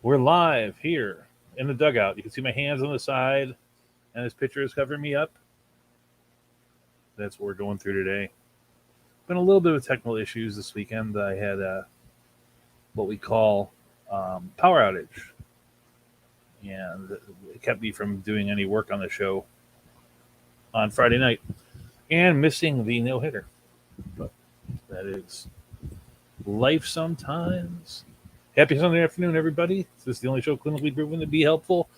We're live here in the dugout. You can see my hands on the side, and this picture is covering me up. That's what we're going through today. Been a little bit of technical issues this weekend. I had what we call power outage, and it kept me from doing any work on the show on Friday night, and missing the no-hitter. But that is life sometimes. Happy Sunday afternoon, everybody. This is the only show clinically proven to be helpful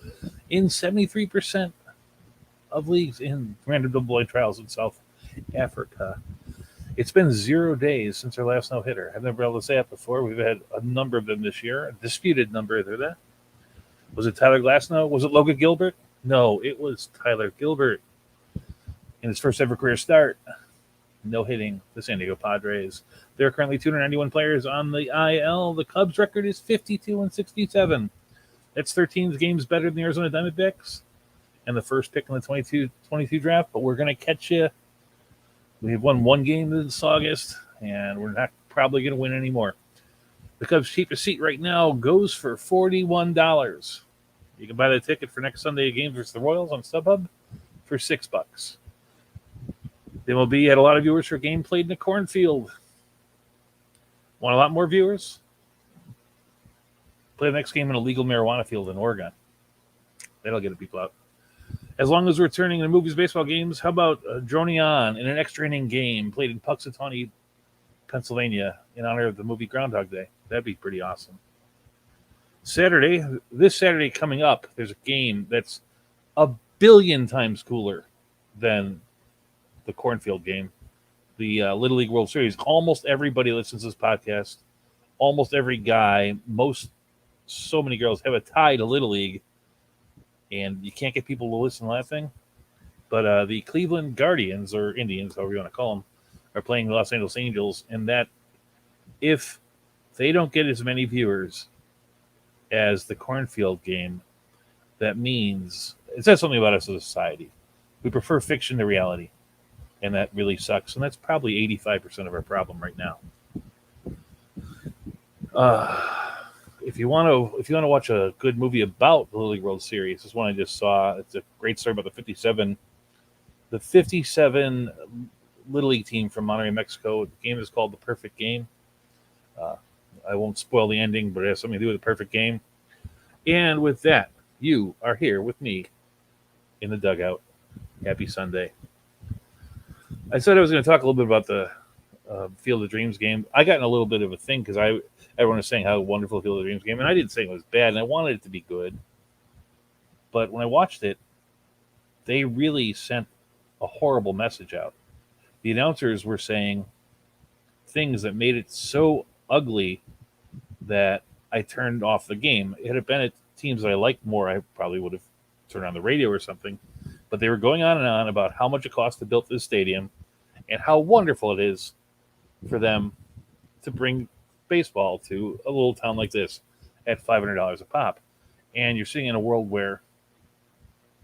in 73% of leagues in random double-blind trials in South Africa. It's been 0 days since our last no-hitter. I've never been able to say that before. We've had a number of them this year, a disputed number of that. Was it Tyler Glasnow? Was it Logan Gilbert? No, it was Tyler Gilbert. In his first ever career start, no-hitting the San Diego Padres. There are currently 291 players on the IL. The Cubs' record is 52-67. That's 13 games better than the Arizona Diamondbacks and the first pick in the 22 draft. But we're going to catch you. We have won one game this August, and we're not probably going to win anymore. The Cubs' cheapest seat right now goes for $41. You can buy the ticket for next Sunday game versus the Royals on StubHub for $6. The MLB had a lot of viewers for a game played in a cornfield. Want a lot more viewers? Play the next game in a legal marijuana field in Oregon. That'll get people out. As long as we're returning to movies, baseball games, how about droning on in an extra inning game played in Puxatawney, Pennsylvania, in honor of the movie Groundhog Day? That'd be pretty awesome. This Saturday coming up, there's a game that's a billion times cooler than the cornfield game. The Little League World Series. Almost everybody listens to this podcast. Almost every guy, so many girls have a tie to Little League, and you can't get people to listen to that thing. But the Cleveland Guardians, or Indians, however you want to call them, are playing the Los Angeles Angels, and that if they don't get as many viewers as the cornfield game, that means it says something about us as a society. We prefer fiction to reality. And that really sucks. And that's probably 85% of our problem right now. If you want to watch a good movie about the Little League World Series, this one I just saw. It's a great story about the 57 Little League team from Monterrey, Mexico. The game is called The Perfect Game. I won't spoil the ending, but it has something to do with the perfect game. And with that, you are here with me in the dugout. Happy Sunday. I said I was going to talk a little bit about the Field of Dreams game. I got in a little bit of a thing because everyone was saying how wonderful Field of Dreams game, and I didn't say it was bad, and I wanted it to be good. But when I watched it, they really sent a horrible message out. The announcers were saying things that made it so ugly that I turned off the game. Had it been at teams that I liked more, I probably would have turned on the radio or something. But they were going on and on about how much it costs to build this stadium and how wonderful it is for them to bring baseball to a little town like this at $500 a pop. And you're seeing in a world where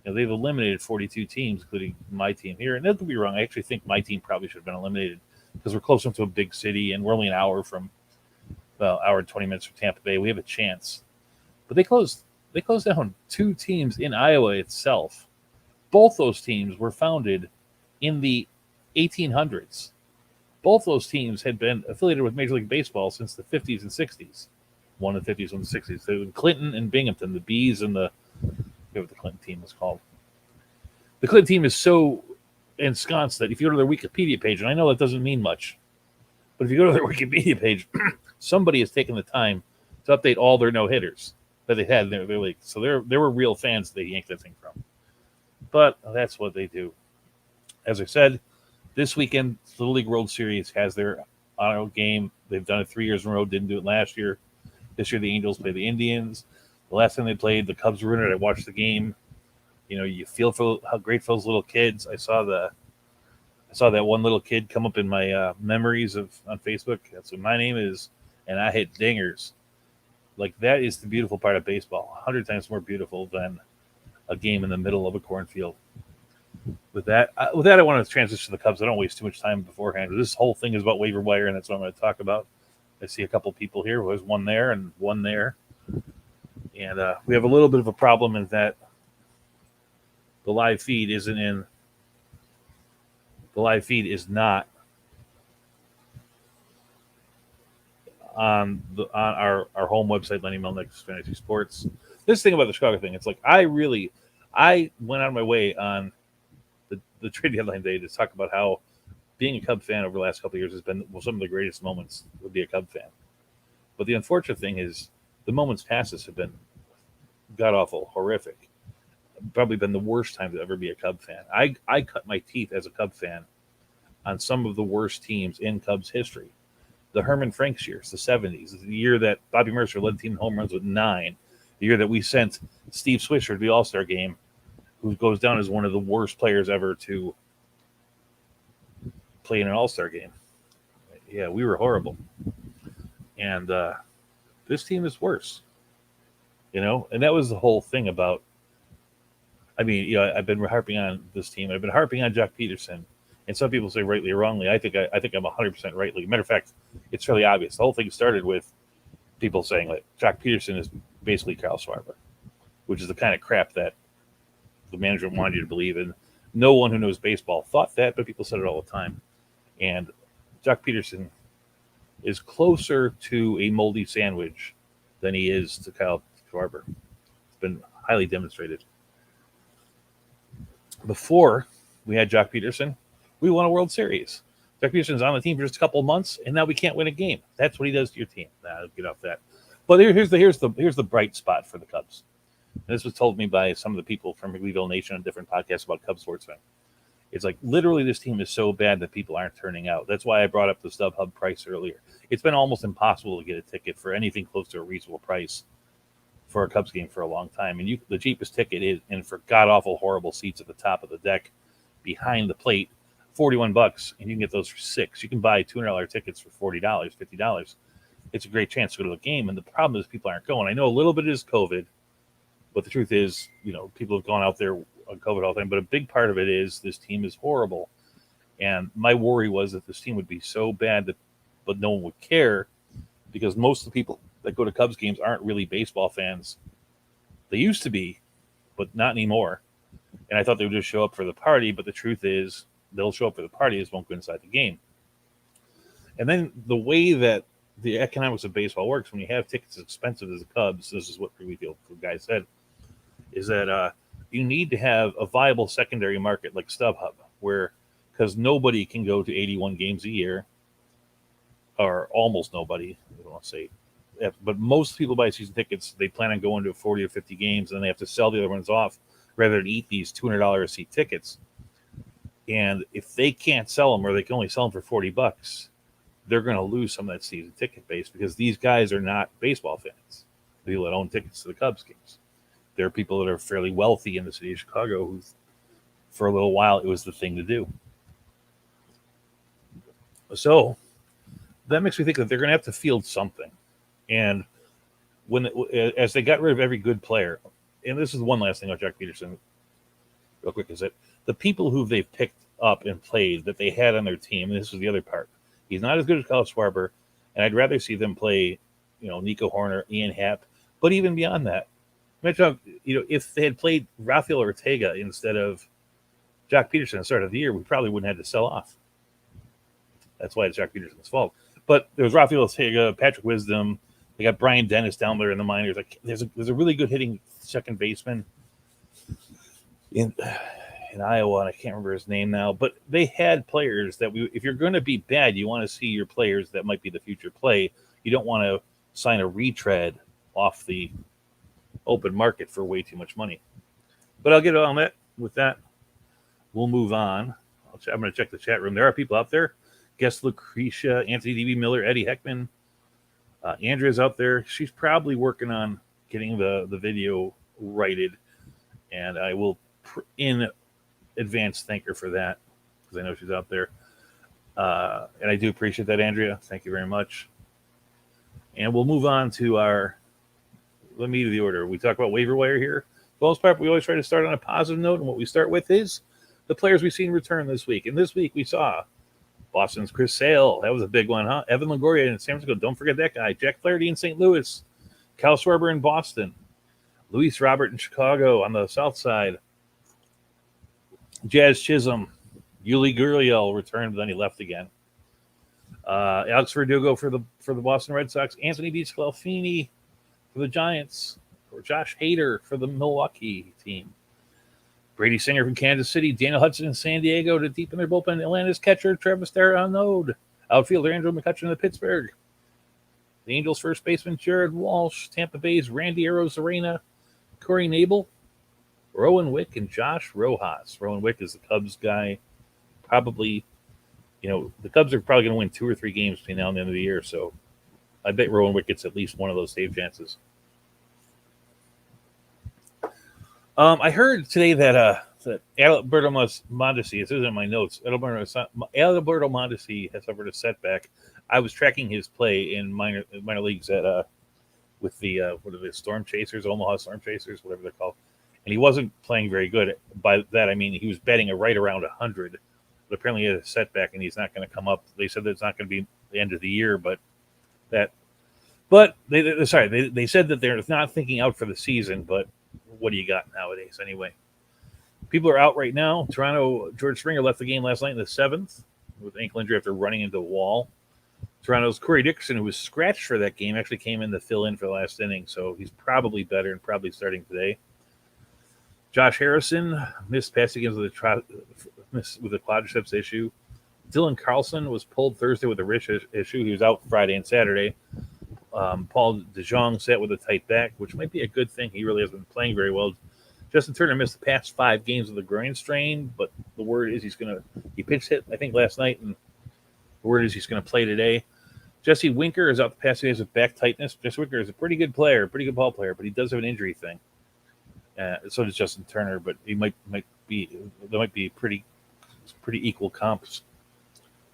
they've eliminated 42 teams, including my team here. And don't be wrong, I actually think my team probably should have been eliminated because we're close enough to a big city and we're only an hour hour and 20 minutes from Tampa Bay. We have a chance. But they closed down 2 teams in Iowa itself. Both those teams were founded in the 1800s. Both those teams had been affiliated with Major League Baseball since the 50s and 60s. One in the 50s, one in the 60s. So Clinton and Binghamton, the Bees and I forget what the Clinton team was called. The Clinton team is so ensconced that if you go to their Wikipedia page, and I know that doesn't mean much, but if you go to their Wikipedia page, somebody has taken the time to update all their no-hitters that they had in their league. So there were real fans that they yanked that thing from. But that's what they do. As I said, this weekend, Little League World Series has their auto game. They've done it 3 years in a row. Didn't do it last year. This year, the Angels play the Indians. The last time they played, the Cubs were in it. I watched the game. You feel for how great for those little kids. I saw that one little kid come up in my memories on Facebook. That's what my name is, and I hit dingers. Like, that is the beautiful part of baseball. 100 times more beautiful than a game in the middle of a cornfield. With that, I want to transition to the Cubs. I don't waste too much time beforehand. This whole thing is about waiver wire, and that's what I'm going to talk about. I see a couple people here. There's one there and one there. And we have a little bit of a problem in that the live feed is not on our home website, Lenny Melnick's Fantasy Sports. This thing about the Chicago thing, it's like I went out of my way on the trade deadline day to talk about how being a Cub fan over the last couple of years has been some of the greatest moments to be a Cub fan. But the unfortunate thing is the moments past this have been god awful, horrific. Probably been the worst time to ever be a Cub fan. I cut my teeth as a Cub fan on some of the worst teams in Cubs history. The Herman Franks years, the 70s, the year that Bobby Mercer led the team in home runs with 9, the year that we sent Steve Swisher to the All-Star game, who goes down as one of the worst players ever to play in an All-Star game. Yeah, we were horrible. And this team is worse. And that was the whole thing about, I've been harping on this team. I've been harping on Jock Peterson. And some people say rightly or wrongly. I think I'm 100% rightly. Matter of fact, it's fairly obvious. The whole thing started with people saying like Jock Peterson is basically Kyle Schwarber, which is the kind of crap that the management wanted you to believe in. No one who knows baseball thought that, but people said it all the time. And Jock Peterson is closer to a moldy sandwich than he is to Kyle Schwarber. It's been highly demonstrated. Before we had Jock Peterson, we won a World Series. Jock Peterson's on the team for just a couple of months, and now we can't win a game. That's what he does to your team. Nah, get off that. But here's the bright spot for the Cubs. And this was told me by some of the people from Wriggleyville Nation on different podcasts about Cubs sports fans. It's like literally this team is so bad that people aren't turning out. That's why I brought up the StubHub price earlier. It's been almost impossible to get a ticket for anything close to a reasonable price for a Cubs game for a long time. And the cheapest ticket is, and for god-awful, horrible seats at the top of the deck behind the plate, $41, and you can get those for $6. You can buy $200 tickets for $40, $50. It's a great chance to go to the game, and the problem is people aren't going. I know a little bit is COVID, but the truth is, people have gone out there on COVID all the time, but a big part of it is this team is horrible. And my worry was that this team would be so bad but no one would care, because most of the people that go to Cubs games aren't really baseball fans. They used to be, but not anymore. And I thought they would just show up for the party, but the truth is they'll show up for the party, just won't go inside the game. And then the way that the economics of baseball works, when you have tickets as expensive as the Cubs, this is what Wriggleyville guy said, is that you need to have a viable secondary market like StubHub, because nobody can go to 81 games a year, or almost nobody, I don't want to say, but most people buy season tickets, they plan on going to 40 or 50 games, and then they have to sell the other ones off rather than eat these $200 a seat tickets. And if they can't sell them, or they can only sell them for $40, they're going to lose some of that season ticket base, because these guys are not baseball fans. People that own tickets to the Cubs games. There are people that are fairly wealthy in the city of Chicago who, for a little while, it was the thing to do. So that makes me think that they're going to have to field something. And as they got rid of every good player, and this is one last thing about Jock Peterson, real quick, is that the people who they've picked up and played that they had on their team, and this was the other part, he's not as good as Kyle Schwarber, and I'd rather see them play, Nico Horner, Ian Happ, but even beyond that, imagine if they had played Rafael Ortega instead of Jock Peterson at the start of the year, we probably wouldn't have had to sell off. That's why it's Jock Peterson's fault. But there was Rafael Ortega, Patrick Wisdom. They got Brian Dennis down there in the minors. Like there's a really good hitting second baseman in Iowa, and I can't remember his name now. But they had players that if you're going to be bad, you want to see your players that might be the future play. You don't want to sign a retread off the open market for way too much money. But I'll get on that. With that, we'll move on. I'm going to check the chat room. There are people out there. Guest Lucretia, Anthony D.B. Miller, Eddie Heckman. Andrea's out there. She's probably working on getting the video righted. And I will, in advance, thank her for that, because I know she's out there. And I do appreciate that, Andrea. Thank you very much. And we'll move on to let me do the order. We talk about waiver wire here. For the most part, we always try to start on a positive note. And what we start with is the players we've seen return this week. And this week we saw Boston's Chris Sale. That was a big one, huh? Evan Longoria in San Francisco. Don't forget that guy. Jack Flaherty in St. Louis. Kyle Schwarber in Boston. Luis Robert in Chicago on the south side. Jazz Chisholm. Yuli Gurriel returned, but then he left again. Alex Verdugo for the Boston Red Sox. Anthony DiScalfini for the Giants. Or Josh Hader for the Milwaukee team. Brady Singer from Kansas City. Daniel Hudson in San Diego to deepen their bullpen. Atlanta's catcher Travis D'Arnaud. Outfielder Andrew McCutchen of Pittsburgh. The Angels' first baseman Jared Walsh. Tampa Bay's Randy Arozarena. Corey Knebel. Rowan Wick and Josh Rojas. Rowan Wick is the Cubs guy. Probably, the Cubs are probably going to win 2 or 3 games between now and the end of the year. So I bet Rowan Wick gets at least one of those save chances. I heard today that Alberto Mondesi, this isn't in my notes, Alberto Mondesi has suffered a setback. I was tracking his play in minor leagues with the Storm Chasers, Omaha Storm Chasers, whatever they're called. And he wasn't playing very good. By that, I mean he was batting right around 100. But apparently he had a setback, and he's not going to come up. They said that it's not going to be the end of the year, but they said that they're not thinking out for the season, but what do you got nowadays anyway? People are out right now. Toronto, George Springer left the game last night in the 7th with ankle injury after running into a wall. Toronto's Corey Dickerson, who was scratched for that game, actually came in to fill in for the last inning, so he's probably better and probably starting today. Josh Harrison missed passing games with a quadriceps issue. Dylan Carlson was pulled Thursday with a wrist issue. He was out Friday and Saturday. Paul DeJong sat with a tight back, which might be a good thing. He really hasn't been playing very well. Justin Turner missed the past 5 games with a groin strain, but the word is he pitched hit, I think, last night, and the word is he's going to play today. Jesse Winker is out the past 2 days with back tightness. Jesse Winker is a pretty good player, pretty good ball player, but he does have an injury thing. So does Justin Turner, but he might be pretty equal comps.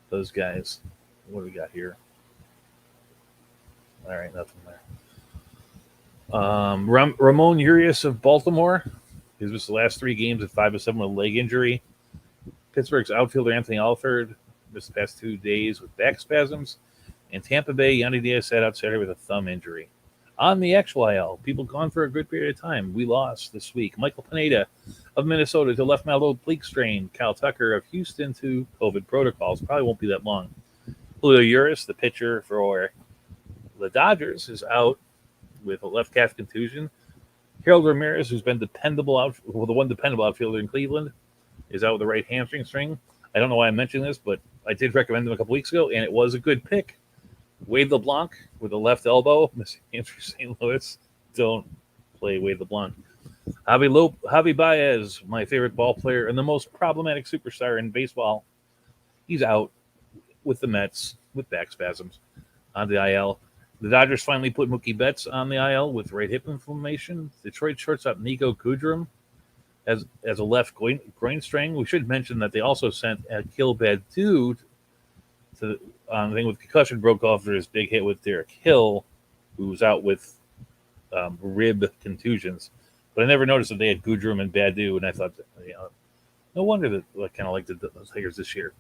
Those guys. What do we got here? All right, nothing there. Ramon Urias of Baltimore. He's missed the last 3 games at 5-7 with a leg injury. Pittsburgh's outfielder Anthony Alford missed the past 2 days with back spasms. And Tampa Bay, Yandy Diaz sat out Saturday with a thumb injury. On the actual IL, people gone for a good period of time. We lost this week. Michael Pineda of Minnesota to left mild oblique strain. Kyle Tucker of Houston to COVID protocols. Probably won't be that long. Julio Urias, the pitcher for the Dodgers, is out with a left calf contusion. Harold Ramirez, who's been the one dependable outfielder in Cleveland, is out with a right hamstring strain. I don't know why I'm mentioning this, but I did recommend him a couple weeks ago, and it was a good pick. Wade LeBlanc with a left elbow, missing injury St. Louis. Don't play Wade LeBlanc. Javi Baez, my favorite ball player and the most problematic superstar in baseball. He's out with the Mets with back spasms on the IL. The Dodgers finally put Mookie Betts on the IL with right hip inflammation. Detroit shortstop Nico Kudrum as a left groin strain. We should mention that they also sent Akil Baddoo to the thing with concussion, broke off after his big hit with Derek Hill, who was out with rib contusions. But I never noticed that they had Goodrum and Baddoo, and I thought, no wonder that I kind of liked the Tigers this year.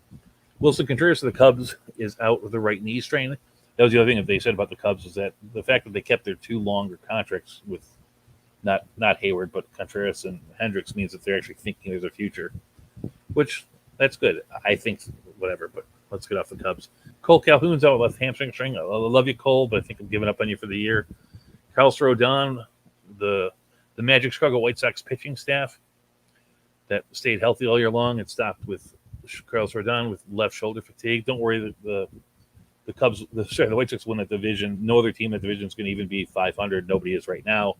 Wilson Contreras of the Cubs is out with a right knee strain. That was the other thing that they said about the Cubs, was that the fact that they kept their 2 longer contracts with not Hayward, but Contreras and Hendricks, means that they're actually thinking there's a future, which that's good. I think whatever, but let's get off the Cubs. Cole Calhoun's out with left hamstring strain. I love you, Cole, but I think I'm giving up on you for the year. Carlos Rodon, the Magic Chicago White Sox pitching staff that stayed healthy all year long, and stopped with Carlos Rodon with left shoulder fatigue. Don't worry, the White Sox win that division. No other team in that division is going to even be 500. Nobody is right now.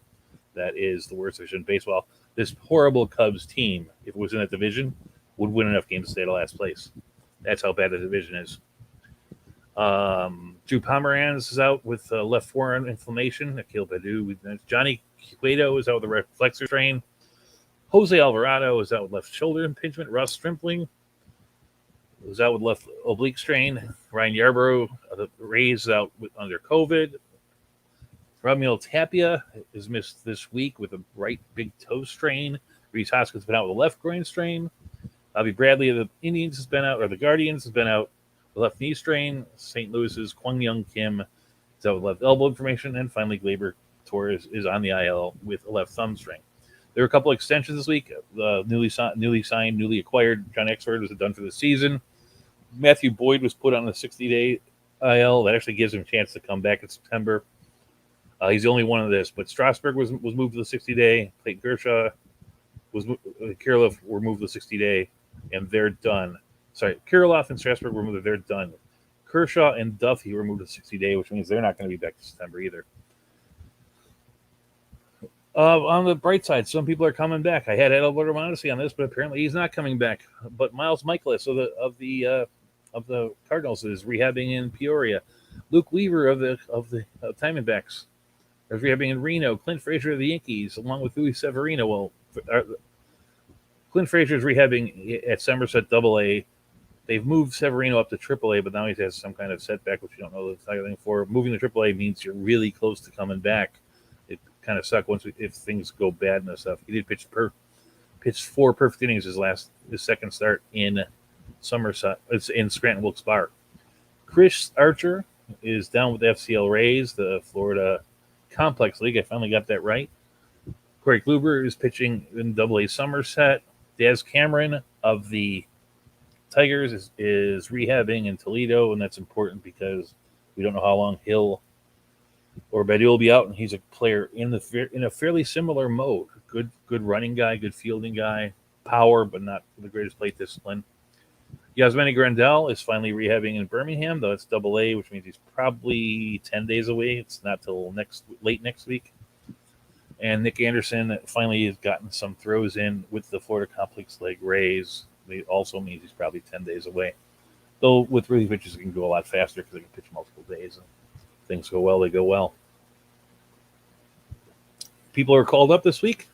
That is the worst division in baseball. This horrible Cubs team, if it was in that division, would win enough games to stay at last place. That's how bad the division is. Drew Pomeranz is out with left forearm inflammation. Akil Baddoo. Johnny Cueto is out with a right flexor strain. Jose Alvarado is out with left shoulder impingement. Russ Stripling was out with left oblique strain. Ryan Yarbrough of the Rays is out under COVID. Ramil Tapia is missed this week with a right big toe strain. Reese Hoskins has been out with a left groin strain. Bobby Bradley of the Indians has been out, or the Guardians has been out with left knee strain. St. Louis's Kwang Young Kim is out with left elbow inflammation. And finally, Gleyber Torres is on the IL with a left thumb strain. There were a couple extensions this week. The newly acquired John Exford was done for the season. Matthew Boyd was put on the 60-day IL. That actually gives him a chance to come back in September. He's the only one of this, but Strasburg was moved to the 60-day. Clayton Kershaw Kirilloff were moved to the 60-day, and they're done. Sorry, Kirilloff and Strasburg were moved. They're done. Kershaw and Duffy were moved to 60-day, which means they're not going to be back in September either. On the bright side, some people are coming back. I had Alberto Mondesi on this, but apparently he's not coming back. But Miles Michaelis of the Cardinals is rehabbing in Peoria. Luke Weaver of the Diamondbacks is rehabbing in Reno. Clint Frazier of the Yankees, along with Luis Severino. Clint Frazier is rehabbing at Somerset AA. They've moved Severino up to AAA, but now he has some kind of setback, which you don't know the thing for. Moving to AAA means you're really close to coming back. It kind of sucks if things go bad and stuff. He did pitch 4 perfect innings his second start in Somerset. It's in Scranton Wilkes Barre. Chris Archer is down with the FCL Rays, the Florida Complex League. I finally got that right. Corey Kluber is pitching in AA Somerset. Daz Cameron of the Tigers is rehabbing in Toledo, and that's important because we don't know how long Hill or Badu will be out, and he's a player in a fairly similar mode. Good running guy, good fielding guy, power, but not the greatest plate discipline. Yasmani Grandal is finally rehabbing in Birmingham, though it's AA, which means he's probably 10 days away. It's not till late next week. And Nick Anderson finally has gotten some throws in with the Florida Complex League Rays. It also means he's probably 10 days away. Though with relief pitchers, it can go a lot faster because they can pitch multiple days. And things go well, they go well. People are called up this week.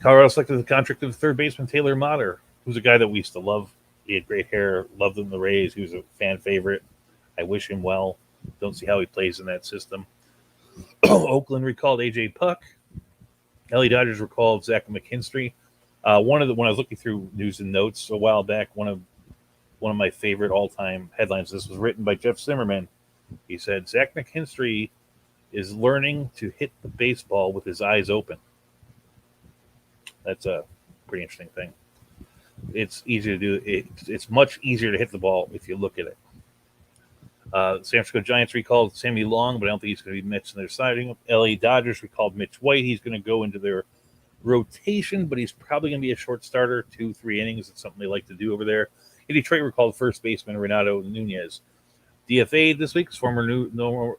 Colorado selected the contract of third baseman Taylor Motter, who's a guy that we used to love. He had great hair, loved him in the Rays. He was a fan favorite. I wish him well. Don't see how he plays in that system. Oakland recalled A.J. Puck. LA Dodgers recalled Zach McKinstry. When I was looking through news and notes a while back, one of my favorite all-time headlines. This was written by Jeff Zimmerman. He said Zach McKinstry is learning to hit the baseball with his eyes open. That's a pretty interesting thing. It's easy to do. It's much easier to hit the ball if you look at it. San Francisco Giants recalled Sammy Long, but I don't think he's going to be Mitch in their siding. LA Dodgers recalled Mitch White. He's going to go into their rotation, but he's probably going to be a short starter, 2-3 innings. It's something they like to do over there. In Detroit, recalled first baseman Renato Nunez. DFA this week is former number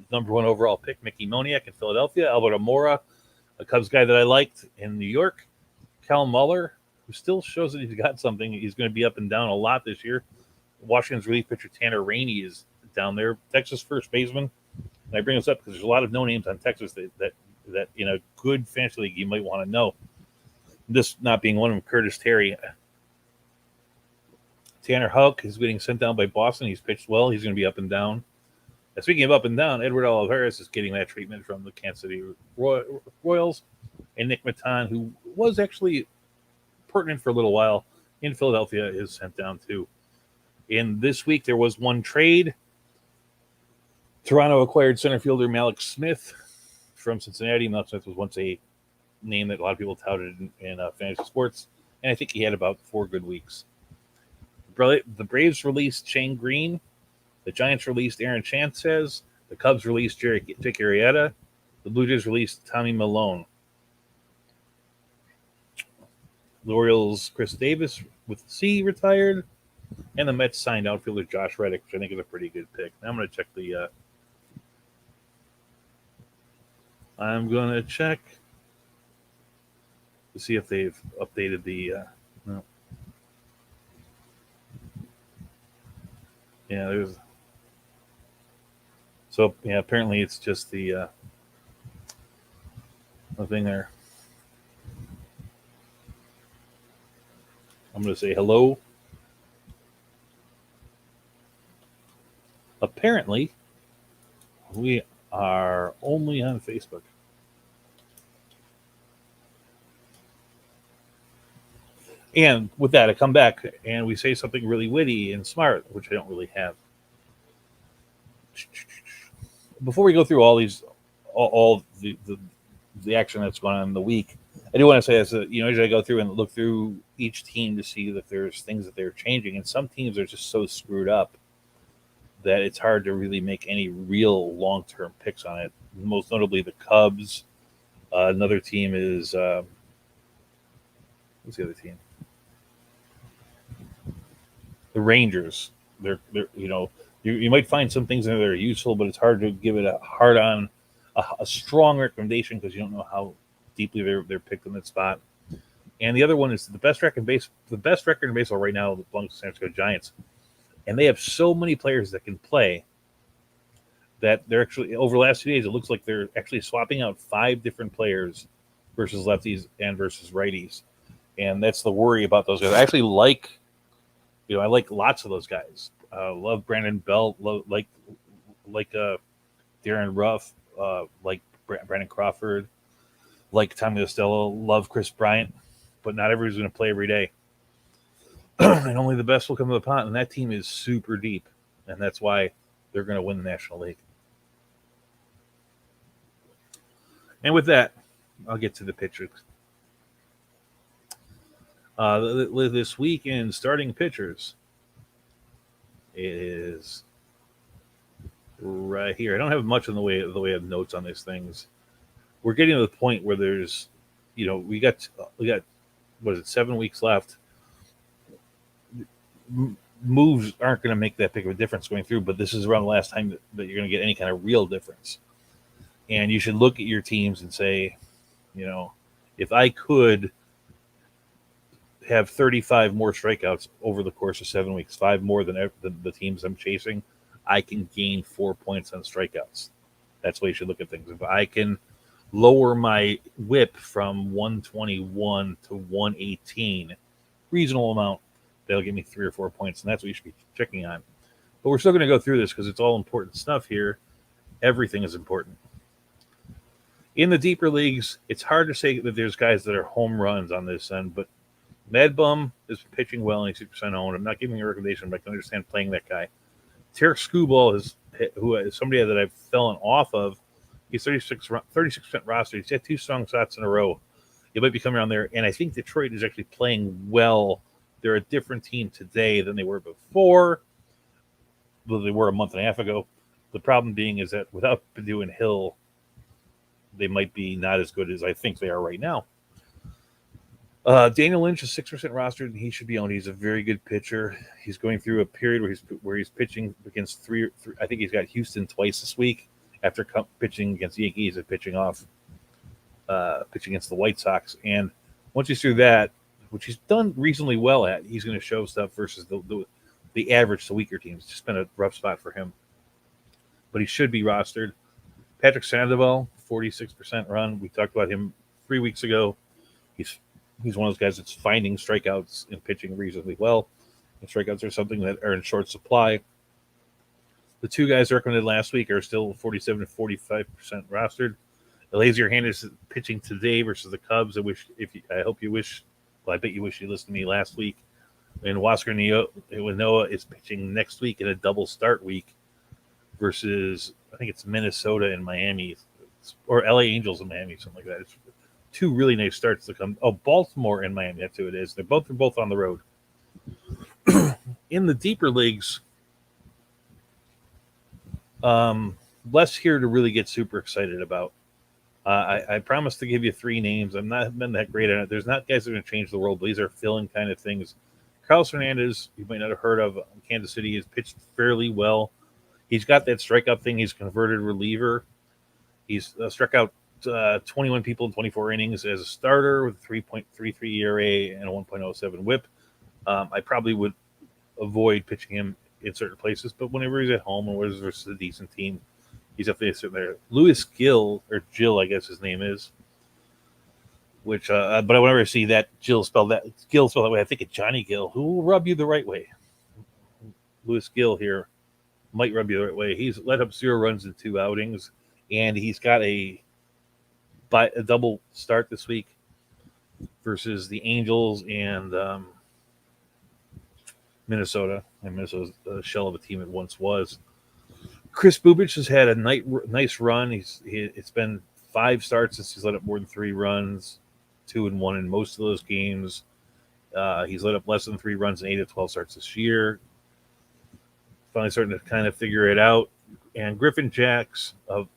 1 overall pick Mickey Moniak in Philadelphia. Alberto Mora, a Cubs guy that I liked in New York. Cal Muller, who still shows that he's got something. He's going to be up and down a lot this year. Washington's relief pitcher Tanner Rainey is down there. Texas first baseman. And I bring this up because there's a lot of no names on Texas that in a good fantasy league you might want to know. This not being one of them, Curtis Terry. Tanner Houck is getting sent down by Boston. He's pitched well. He's going to be up and down. And speaking of up and down, Edward Olivares is getting that treatment from the Kansas City Royals. And Nick Maton, who was actually pertinent for a little while in Philadelphia, is sent down too. In this week, there was one trade. Toronto acquired center fielder Malik Smith from Cincinnati. Malik Smith was once a name that a lot of people touted in fantasy sports, and I think he had about 4 good weeks. The Braves released Shane Green. The Giants released Aaron Sanchez. The Cubs released Jake Arrieta. The Blue Jays released Tommy Malone. The Orioles' Chris Davis with C retired. And the Mets signed outfielder Josh Reddick, which I think is a pretty good pick. Now I'm going to check to see if they've updated the. No. Yeah, there's. So yeah, apparently it's just the thing there. I'm going to say hello. Apparently, we are only on Facebook. And with that, I come back and we say something really witty and smart, which I don't really have. before we go through all the action that's going on in the week, I do want to say as usually I go through and look through each team to see that there's things that they're changing, and some teams are just so screwed up that it's hard to really make any real long term picks on it. Most notably, the Cubs. Another team is what's the other team? The Rangers. They're you might find some things in there that are useful, but it's hard to give it a strong recommendation because you don't know how deeply they're picked in that spot. And the other one is the best record in baseball right now belongs to San Francisco Giants, and they have so many players that can play that they're actually over the last 2 days. It looks like they're actually swapping out 5 different players versus lefties and versus righties, and that's the worry about those guys. I actually I like lots of those guys. Love Brandon Belt, like Darren Ruff, like Brandon Crawford, like Tommy Costello, love Chris Bryant, but not everybody's going to play every day. And only the best will come to the pot, and that team is super deep, and that's why they're going to win the National League. And with that, I'll get to the pitchers. This week in starting pitchers is right here. I don't have much in the way of notes on these things. We're getting to the point where there's, we got what is it, 7 weeks left. Moves aren't going to make that big of a difference going through, but this is around the last time that you're going to get any kind of real difference. And you should look at your teams and say, if I could have 35 more strikeouts over the course of 7 weeks, 5 more than the teams I'm chasing, I can gain 4 points on strikeouts. That's the way you should look at things. If I can lower my whip from 121 to 118, reasonable amount, that'll give me 3 or 4 points, and that's what you should be checking on. But we're still going to go through this because it's all important stuff here. Everything is important. In the deeper leagues, it's hard to say that there's guys that are home runs on this end, but Mad Bum is pitching well and he's 6% owned. I'm not giving a recommendation, but I can understand playing that guy. Tarek Skubal is somebody that I've fallen off of. He's 36% rostered. He's had 2 strong shots in a row. He might be coming around there, and I think Detroit is actually playing well. They're a different team today than they were before. Well, they were a month and a half ago. The problem being is that without Perdue and Hill, they might be not as good as I think they are right now. Daniel Lynch is 6% rostered, and he should be owned. He's a very good pitcher. He's going through a period where he's pitching against three. I think he's got Houston twice this week after pitching against the Yankees and pitching against the White Sox. And once he's through that, which he's done reasonably well at, he's going to show stuff versus the average to weaker teams. It's just been a rough spot for him, but he should be rostered. Patrick Sandoval, 46% run. We talked about him 3 weeks ago. He's one of those guys that's finding strikeouts and pitching reasonably well. And strikeouts are something that are in short supply. The 2 guys recommended last week are still 47 and 45% rostered. Elazier Hernandez is pitching today versus the Cubs. I bet you wish you listened to me last week. And Huascar Noah is pitching next week in a double start week versus, I think it's Minnesota and Miami, or LA Angels and Miami, something like that. It's 2 really nice starts to come. Oh, Baltimore and Miami, that's who it is. They're both on the road. In the deeper leagues, less here to really get super excited about. I promised to give you 3 names. I've not been that great at it. There's not guys that are going to change the world, but these are fill-in kind of things. Carlos Hernandez, you might not have heard of. Kansas City has pitched fairly well. He's got that strikeout thing. He's a converted reliever. He's struck out 21 people in 24 innings as a starter with a 3.33 ERA and a 1.07 WHIP. I probably would avoid pitching him in certain places, but whenever he's at home or versus a decent team, he's definitely sitting there. Louis Gill, or Jill, I guess his name is, which, but whenever I see that Gill spelled that way, I think it's Johnny Gill, who will rub you the right way. Louis Gill here might rub you the right way. He's let up 0 runs in 2 outings, and he's got a double start this week versus the Angels and Minnesota. And Minnesota's a shell of a team it once was. Chris Bubich has had a nice run. It's been 5 starts since he's let up more than 3 runs, 2-1 in most of those games. He's let up less than 3 runs in 8 of 12 starts this year. Finally starting to kind of figure it out. And Griffin Jacks of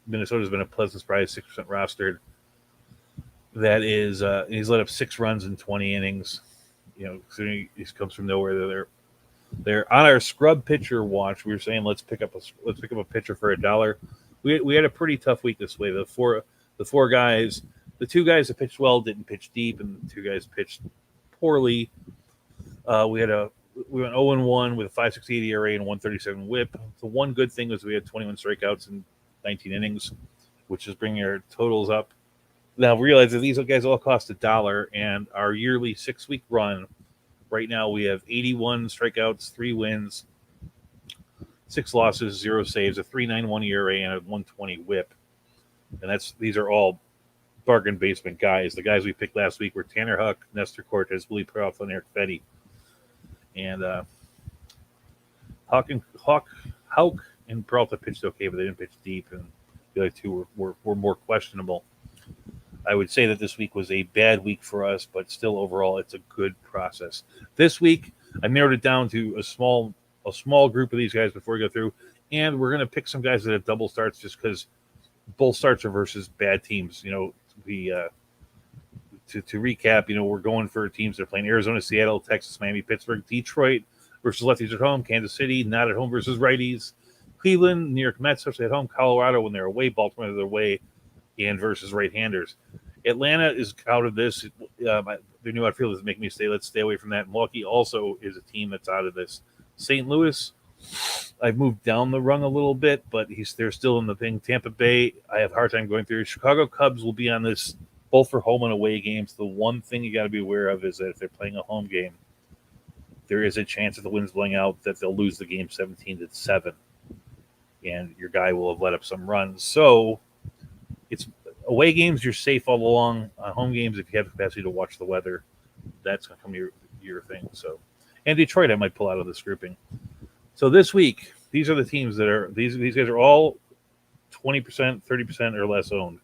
Minnesota has been a pleasant surprise, 6% rostered. That is, he's let up 6 runs in 20 innings. Considering he comes from nowhere. They're on our scrub pitcher watch. We were saying let's pick up a pitcher for $1. We had a pretty tough week this way. The four guys, the 2 guys that pitched well didn't pitch deep, and the 2 guys pitched poorly. We went 0-1 with a 5.68 ERA and a 1.37 WHIP. The one good thing was we had 21 strikeouts in 19 innings, which is bringing our totals up. Now realize that these guys all cost $1, and our yearly 6-week run. Right now we have 81 strikeouts, 3 wins, 6 losses, 0 saves, a 3.91 ERA, and a 1.20 WHIP. And these are all bargain basement guys. The guys we picked last week were Tanner Huck, Nestor Cortez, Willie Peralta, and Eric Fetty. And Houck and Peralta pitched okay, but they didn't pitch deep, and the other 2 were more questionable. I would say that this week was a bad week for us, but still overall it's a good process. This week I narrowed it down to a small group of these guys before we go through, and we're going to pick some guys that have double starts just because both starts are versus bad teams. To recap, we're going for teams that are playing Arizona, Seattle, Texas, Miami, Pittsburgh, Detroit versus lefties at home, Kansas City not at home versus righties, Cleveland, New York Mets especially at home, Colorado when they're away, Baltimore they're away, and versus right-handers. Atlanta is out of this. Their new outfield is making me let's stay away from that. Milwaukee also is a team that's out of this. St. Louis, I've moved down the rung a little bit, but they're still in the thing. Tampa Bay, I have a hard time going through. Chicago Cubs will be on this both for home and away games. The one thing you got to be aware of is that if they're playing a home game, there is a chance if the wind's blowing out that they'll lose the game 17-7, and your guy will have let up some runs. So it's away games, you're safe all along. On home games, if you have the capacity to watch the weather, that's going to come your thing. So, and Detroit, I might pull out of this grouping. So this week, these are the teams that are these guys are all 20%, 30% or less owned,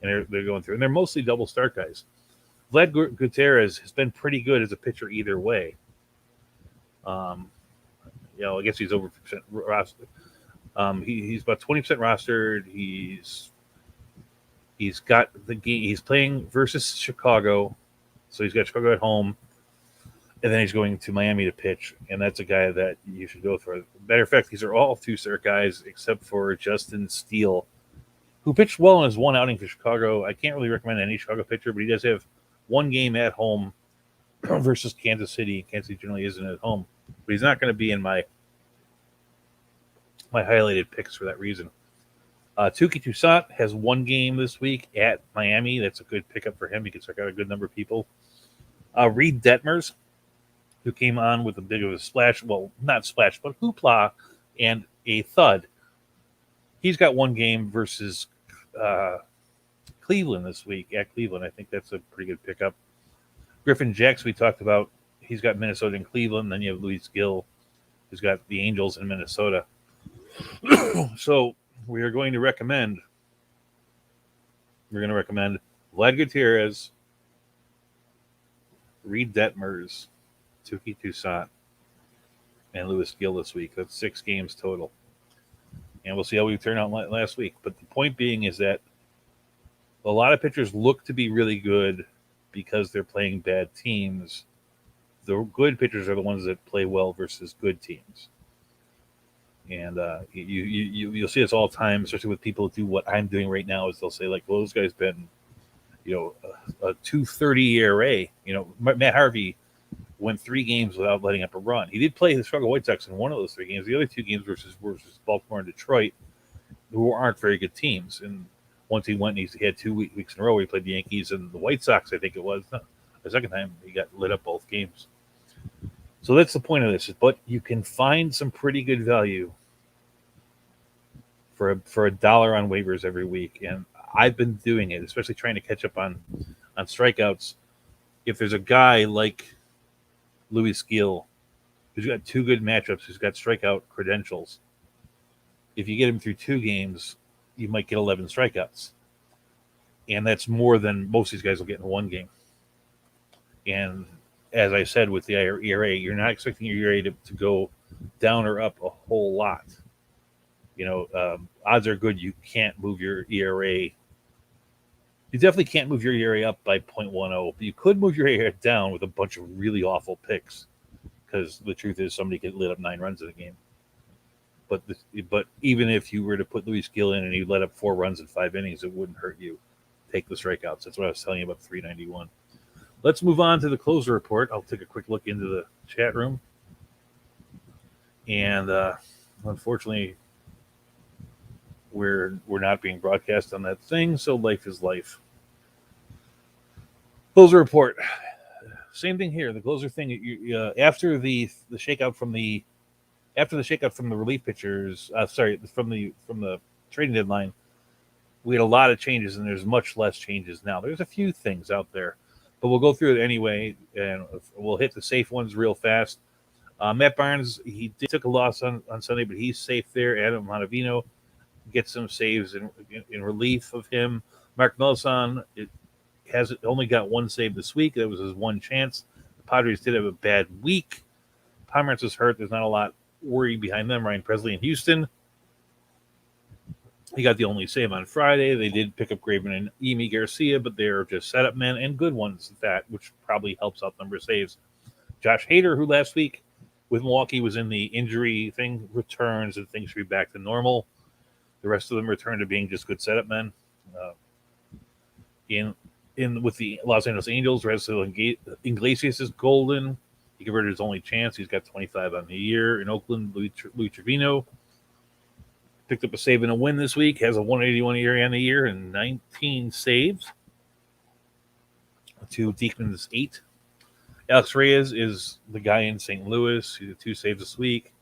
and they're going through, and they're mostly double start guys. Vlad Gutierrez has been pretty good as a pitcher either way. I guess he's over percent rostered. He's about 20% rostered. He's got the game. He's playing versus Chicago, so he's got Chicago at home, and then he's going to Miami to pitch, and that's a guy that you should go for. Matter of fact, these are all 2-start guys except for Justin Steele, who pitched well in his one outing for Chicago. I can't really recommend any Chicago pitcher, but he does have one game at home versus Kansas City. Kansas City generally isn't at home, but he's not going to be in my highlighted picks for that reason. Touki Toussaint has one game this week at Miami. That's a good pickup for him. He can check out a good number of people. Reed Detmers, who came on with a bit of a splash, well, not splash, but hoopla and a thud. He's got one game versus Cleveland this week at Cleveland. I think that's a pretty good pickup. Griffin Jacks, we talked about. He's got Minnesota and Cleveland. Then you have Luis Gill, who's got the Angels in Minnesota. So we are going to recommend. We're going to recommend Vlad Gutierrez, Reed Detmers, Touki Toussaint, and Luis Gill this week. That's 6 games total. And we'll see how we turn out last week. But the point being is that a lot of pitchers look to be really good because they're playing bad teams. The good pitchers are the ones that play well versus good teams. And you'll see this all the time, especially with people who do what I'm doing right now, is they'll say, like, well, this guy's been, a 2.30 ERA. Matt Harvey went 3 games without letting up a run. He did play the Chicago White Sox in one of those 3 games. The other 2 games versus Baltimore and Detroit, who aren't very good teams. And once he went, he had 2 weeks in a row where he played the Yankees and the White Sox, I think it was. No, the second time he got lit up both games. So that's the point of this. But you can find some pretty good value for $1 on waivers every week. And I've been doing it, especially trying to catch up on strikeouts. If there's a guy like Luis Gill, who's got 2 good matchups, who's got strikeout credentials, if you get him through 2 games, you might get 11 strikeouts. And that's more than most of these guys will get in one game. And as I said with the ERA, you're not expecting your ERA to go down or up a whole lot. Odds are good you can't move your ERA. You definitely can't move your ERA up by 0.10, but you could move your ERA down with a bunch of really awful picks, because the truth is somebody could let up 9 runs in a game. But even if you were to put Luis Gill in and he let up 4 runs in 5 innings, it wouldn't hurt you. Take the strikeouts. That's what I was telling you about 391. Let's move on to the closer report. I'll take a quick look into the chat room. And unfortunately, we're not being broadcast on that thing, so life is life. Closer report. Same thing here. The closer thing. After the shakeout from the relief pitchers. From the trading deadline, we had a lot of changes, and there's much less changes now. There's a few things out there, but we'll go through it anyway, and we'll hit the safe ones real fast. Matt Barnes, he took a loss on Sunday, but he's safe there. Adam Montevino gets some saves in relief of him. Mark Melanson has only got 1 save this week. That was his one chance. The Padres did have a bad week. Pomeranz was hurt. There's not a lot worry behind them. Ryan Presley in Houston, he got the only save on Friday. They did pick up Graveman and Emi Garcia, but they're just setup men and good ones at that, which probably helps out the number of saves. Josh Hader, who last week with Milwaukee was in the injury thing, returns, and things should be back to normal. The rest of them return to being just good setup men. In with the Los Angeles Angels, Raisel Iglesias is golden. He converted his only chance. He's got 25 on the year. In Oakland, Louis Trevino picked up a save and a win this week. Has a 181 ERA on the year and 19 saves. To Diekman's 8. Alex Reyes is the guy in St. Louis. He did 2 saves this week.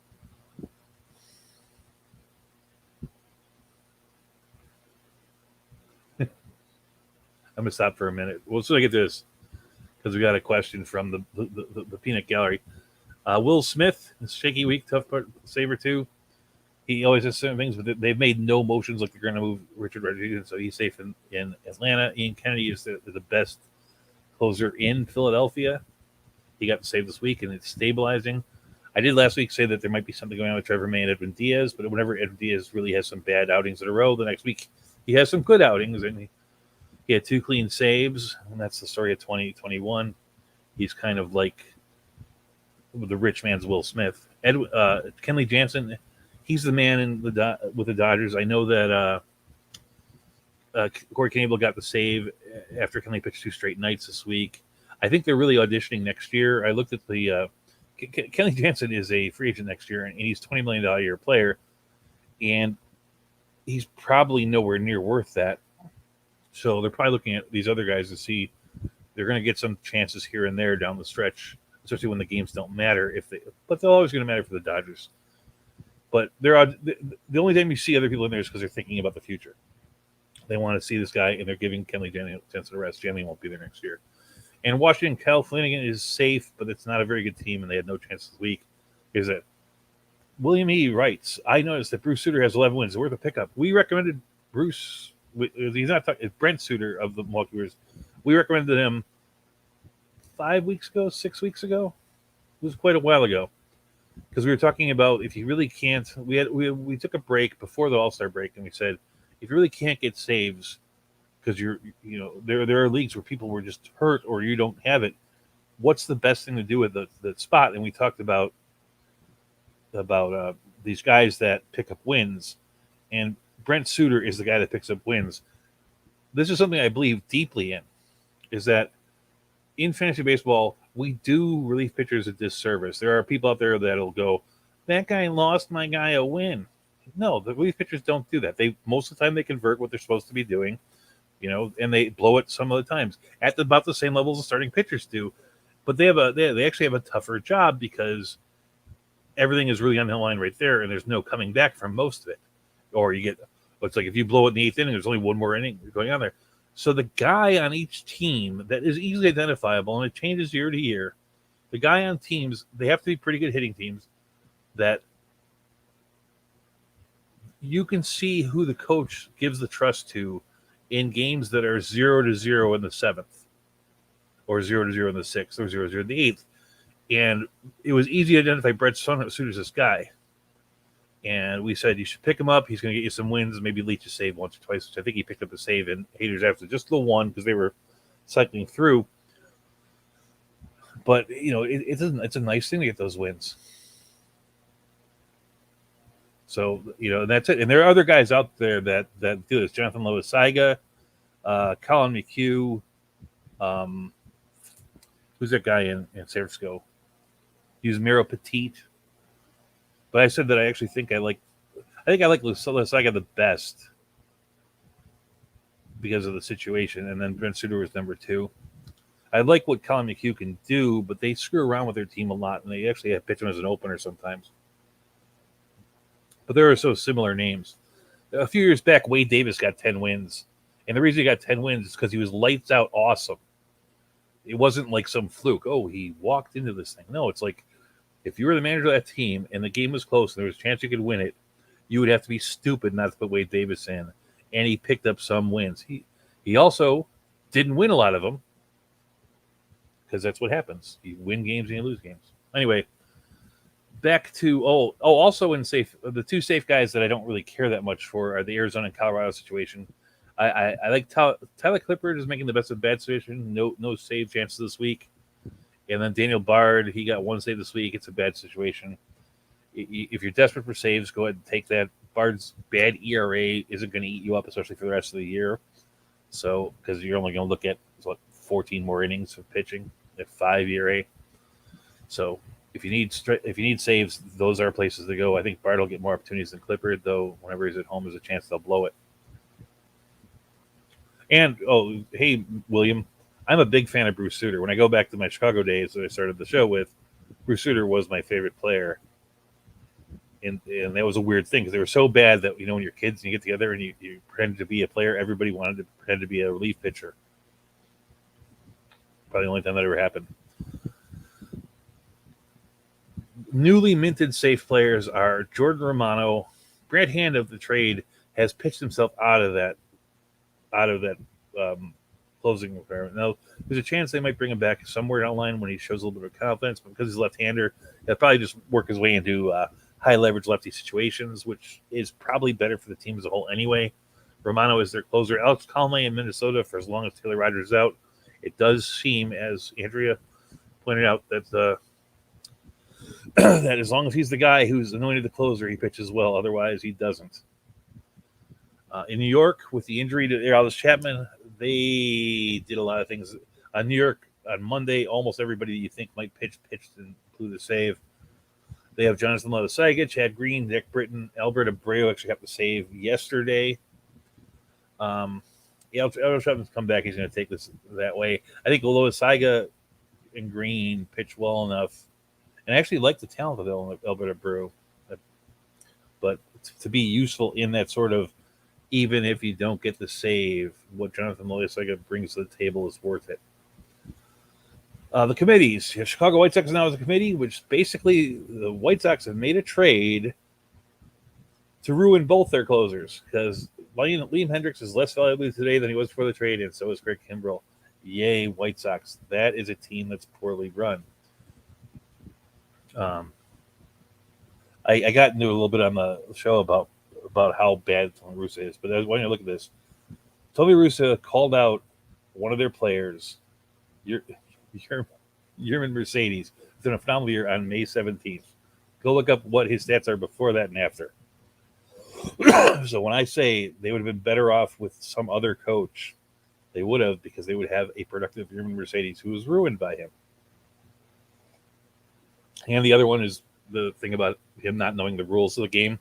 I'm going to stop for a minute. Well, so I get this, because we got a question from the Peanut Gallery. Will Smith, shaky week, tough part, saver too. He always has certain things, but they've made no motions like they're going to move Richard Rodriguez, so he's safe in Atlanta. Ian Kennedy is the best closer in Philadelphia. He got the save this week, and it's stabilizing. I did last week say that there might be something going on with Trevor May and Edwin Diaz, but whenever Edwin Diaz really has some bad outings in a row, the next week he has some good outings, and he had 2 clean saves, and that's the story of 2021. He's kind of like the rich man's Will Smith. Kenley Jansen, he's the man with the Dodgers. I know that Corey Knebel got the save after Kenley pitched 2 straight nights this week. I think they're really auditioning next year. I looked at the Kenley Jansen is a free agent next year, and he's $20 million a year player, and he's probably nowhere near worth that. So they're probably looking at these other guys to see they're going to get some chances here and there down the stretch, especially when the games don't matter. But they're always going to matter for the Dodgers. But the only time you see other people in there is because they're thinking about the future. They want to see this guy, and they're giving Kenley Jansen a rest. Jansen won't be there next year. And Washington, Cal Flanagan is safe, but it's not a very good team, and they had no chance this week. Is it? William E. writes, I noticed that Bruce Sutter has 11 wins. Worth a pickup. We recommended Bruce. He's not talking. It's Brent Sutter of the Milwaukee Brewers. We recommended him 5 weeks ago, 6 weeks ago. It was quite a while ago, because we were talking about if you really can't. We took a break before the All-Star break, and we said if you really can't get saves because there are leagues where people were just hurt or you don't have it. What's the best thing to do with the spot? And we talked about these guys that pick up wins, and Brent Sutter is the guy that picks up wins. This is something I believe deeply in, is that in fantasy baseball, we do relief pitchers a disservice. There are people out there that'll go, that guy lost my guy a win. No, the relief pitchers don't do that. Most of the time they convert what they're supposed to be doing, and they blow it some of the times at about the same levels as starting pitchers do. But they actually have a tougher job because everything is really on the line right there, and there's no coming back from most of it. Or it's like if you blow it in the 8th inning, there's only one more inning going on there. So the guy on each team that is easily identifiable, and it changes year to year, the guy on teams, they have to be pretty good hitting teams, that you can see who the coach gives the trust to in games that are 0-0 in the 7th, or 0-0 in the 6th, or 0-0 in the 8th. And it was easy to identify Brett Suter as this guy. And we said you should pick him up. He's going to get you some wins, maybe lead you save once or twice, which I think he picked up a save in Haters after just the one because they were cycling through. But, it's a nice thing to get those wins. So, that's it. And there are other guys out there that do this. Jonathan Loisaga, Colin McHugh, who's that guy in San Francisco? He's Miro Petit. But I said that I actually think I like Loisaga the best because of the situation. And then Brent Suter was number 2. I like what Colin McHugh can do, but they screw around with their team a lot, and they actually have pitch him as an opener sometimes. But there are so similar names. A few years back, Wade Davis got 10 wins. And the reason he got 10 wins is because he was lights out awesome. It wasn't like some fluke. Oh, he walked into this thing. No, it's like if you were the manager of that team and the game was close and there was a chance you could win it, you would have to be stupid not to put Wade Davis in. And he picked up some wins. He also didn't win a lot of them because that's what happens. You win games and you lose games. Anyway, back to also in safe, the 2 safe guys that I don't really care that much for are the Arizona and Colorado situation. I like Tyler Clippard is making the best of bad situation. No save chances this week, and then Daniel Bard, he got 1 save this week. It's a bad situation. If you're desperate for saves, go ahead and take that. Bard's bad ERA isn't going to eat you up, especially for the rest of the year. So because you're only going to look at 14 more innings of pitching at 5 ERA. So if you need saves, those are places to go. I think Bard will get more opportunities than Clippard, though. Whenever he's at home, there's a chance they'll blow it. And hey, William, I'm a big fan of Bruce Sutter. When I go back to my Chicago days that I started the show with, Bruce Sutter was my favorite player. And that was a weird thing because they were so bad that when you're kids and you get together and you pretend to be a player, everybody wanted to pretend to be a relief pitcher. Probably the only time that ever happened. Newly minted safe players are Jordan Romano. Brad Hand of the trade has pitched himself out of that closing requirement. Now, there's a chance they might bring him back somewhere down the line when he shows a little bit of confidence, but because he's a left-hander, he'll probably just work his way into high-leverage lefty situations, which is probably better for the team as a whole anyway. Romano is their closer. Alex Conley in Minnesota for as long as Taylor Rogers is out. It does seem, as Andrea pointed out, that that as long as he's the guy who's anointed the closer, he pitches well. Otherwise, he doesn't. In New York, with the injury to Aroldis Chapman, they did a lot of things. New York, on Monday, almost everybody you think might pitched and include a save. They have Jonathan Loisaga, Chad Green, Nick Britton, Albert Abreu actually got the save yesterday. Aroldis Chapman's come back. He's going to take this that way. I think Loisaga and Green pitch well enough. And I actually like the talent of Albert Abreu. But to be useful in that sort of, even if you don't get the save, what Jonathan Loisaga brings to the table is worth it. The committees. Chicago White Sox now has a committee, which basically the White Sox have made a trade to ruin both their closers because Liam Hendricks is less valuable today than he was before the trade, and so is Craig Kimbrell. Yay, White Sox. That is a team that's poorly run. I got into a little bit on the show about how bad Tony Russa is, but when you look at this, Tony Russa called out one of their players, Yerman Mercedes, who's done a phenomenal year on May 17th. Go look up what his stats are before that and after. So when I say they would have been better off with some other coach, they would have, because they would have a productive Yerman Mercedes who was ruined by him. And the other one is the thing about him not knowing the rules of the game,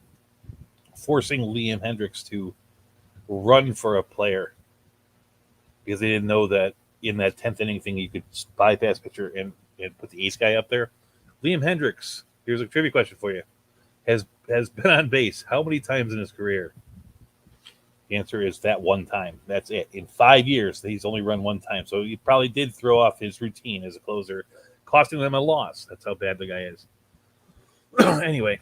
forcing Liam Hendricks to run for a player because they didn't know that in that 10th inning thing you could bypass pitcher and put the ace guy up there. Liam Hendricks, here's a trivia question for you, has been on base how many times in his career? The answer is that one time. That's it. In 5 years, he's only run one time. So he probably did throw off his routine as a closer, costing them a loss. That's how bad the guy is. Anyway,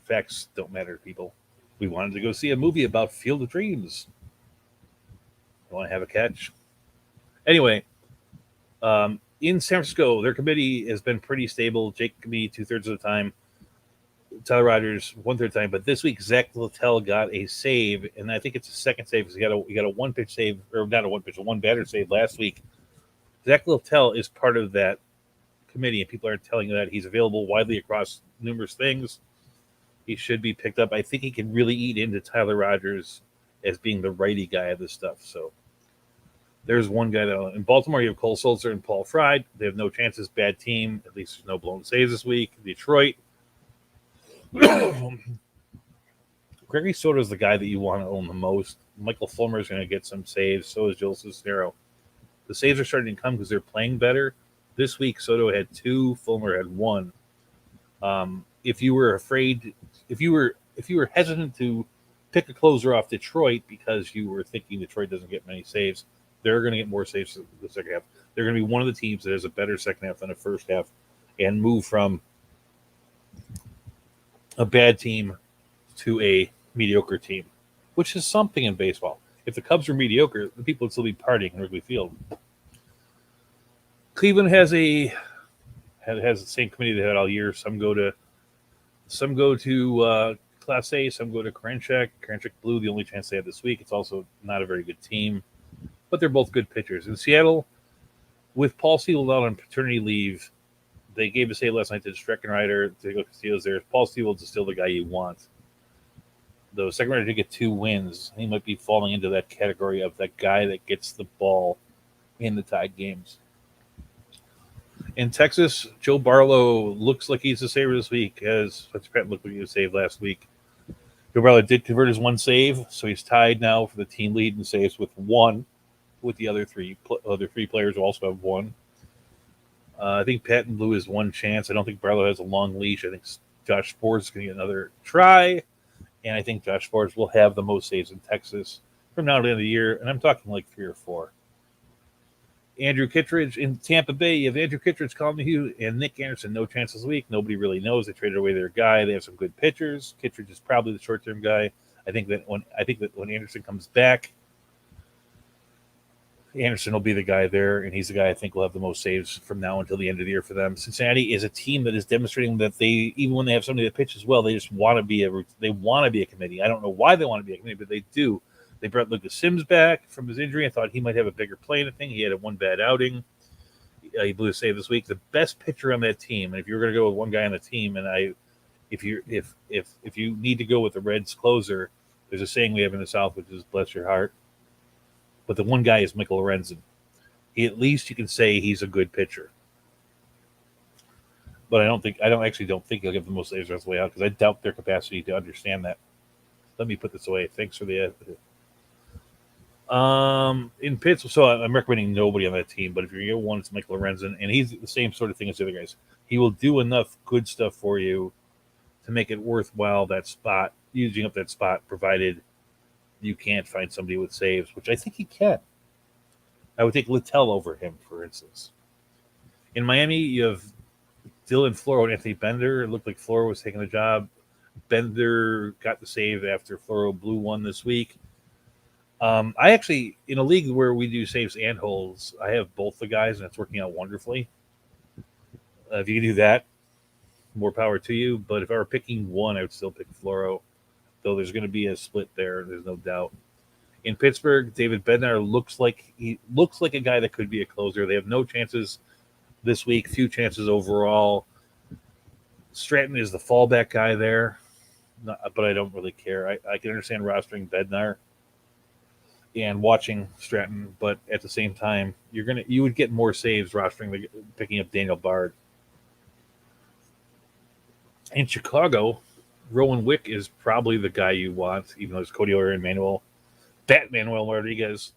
facts don't matter to people. We wanted to go see a movie about Field of Dreams. I want to have a catch. Anyway, in San Francisco, their committee has been pretty stable. Jake me 2/3 of the time. Tyler Rogers 1/3 time, but this week Zach Littell got a save, and I think it's a second save because he got a one pitch save, or not a one pitch, a one batter save last week. Zach Littell is part of that committee, and people are telling you that he's available widely across numerous things. He should be picked up. I think he can really eat into Tyler Rogers as being the righty guy of this stuff. So there's one guy that in Baltimore you have Cole Sulzer and Paul Fried. They have no chances. Bad team. At least there's no blown saves this week. Detroit. Gregory Soto is the guy that you want to own the most. Michael Fulmer is going to get some saves. So is Joel Cisnero. The saves are starting to come because they're playing better. This week, Soto had 2. Fulmer had 1. If you were afraid, if you were hesitant to pick a closer off Detroit because you were thinking Detroit doesn't get many saves, they're going to get more saves in the second half. They're going to be one of the teams that has a better second half than a first half, and move from a bad team to a mediocre team, which is something in baseball. If the Cubs were mediocre, the people would still be partying in Wrigley Field. Cleveland has the same committee they had all year. Some go to Class A, some go to Karinchak. Karinchak blew the only chance they had this week. It's also not a very good team, but they're both good pitchers. In Seattle, with Paul Seawold out on paternity leave, they gave a save last night to Streckenrider. Diego Castillo's there. Paul Seawold is still the guy you want. Though Streckenrider did get 2 wins, he might be falling into that category of that guy that gets the ball in the tied games. In Texas, Joe Barlow looks like he's a saver this week, as Pratt looked like he was saved last week. Joe Barlow did convert his 1 save, so he's tied now for the team lead in saves with 1, with the other three players who also have 1. I think Patton blew his 1 chance. I don't think Barlow has a long leash. I think Josh Sborz is going to get another try, and I think Josh Sborz will have the most saves in Texas from now to the end of the year, and I'm talking like 3 or 4. Andrew Kittredge in Tampa Bay. You have Andrew Kittredge, Colin Mayhew, and Nick Anderson. No chance this week. Nobody really knows. They traded away their guy. They have some good pitchers. Kittredge is probably the short-term guy. I think that when Anderson comes back, Anderson will be the guy there, and he's the guy I think will have the most saves from now until the end of the year for them. Cincinnati is a team that is demonstrating that they, even when they have somebody that pitches well, they just want to be a committee. I don't know why they want to be a committee, but they do. They brought Lucas Sims back from his injury. I thought he might have a bigger play in the thing. He had a 1 bad outing. He blew a save this week. The best pitcher on that team, and if you're going to go with one guy on the team, and if you need to go with the Reds closer, there's a saying we have in the South, which is "bless your heart." But the one guy is Michael Lorenzen. At least you can say he's a good pitcher. But I don't think he'll get the most saves on the way out because I doubt their capacity to understand that. Let me put this away. Thanks for the. In Pittsburgh, so I'm recommending nobody on that team. But if you're going to get one, it's Michael Lorenzen, and he's the same sort of thing as the other guys. He will do enough good stuff for you to make it worthwhile using up that spot, provided you can't find somebody with saves, which I think he can. I would take Littell over him, for instance. In Miami, you have Dylan Floro and Anthony Bender. It looked like Floro was taking the job. Bender got the save after Floro blew 1 this week. I actually, in a league where we do saves and holds, I have both the guys, and it's working out wonderfully. If you can do that, more power to you. But if I were picking one, I would still pick Floro, though there's going to be a split there. There's no doubt. In Pittsburgh, David Bednar looks like a guy that could be a closer. They have no chances this week, few chances overall. Stratton is the fallback guy there, but I don't really care. I can understand rostering Bednar and watching Stratton, but at the same time, you would get more saves picking up Daniel Bard. In Chicago, Rowan Wick is probably the guy you want, even though it's Cody Oyer and Manuel Rodriguez.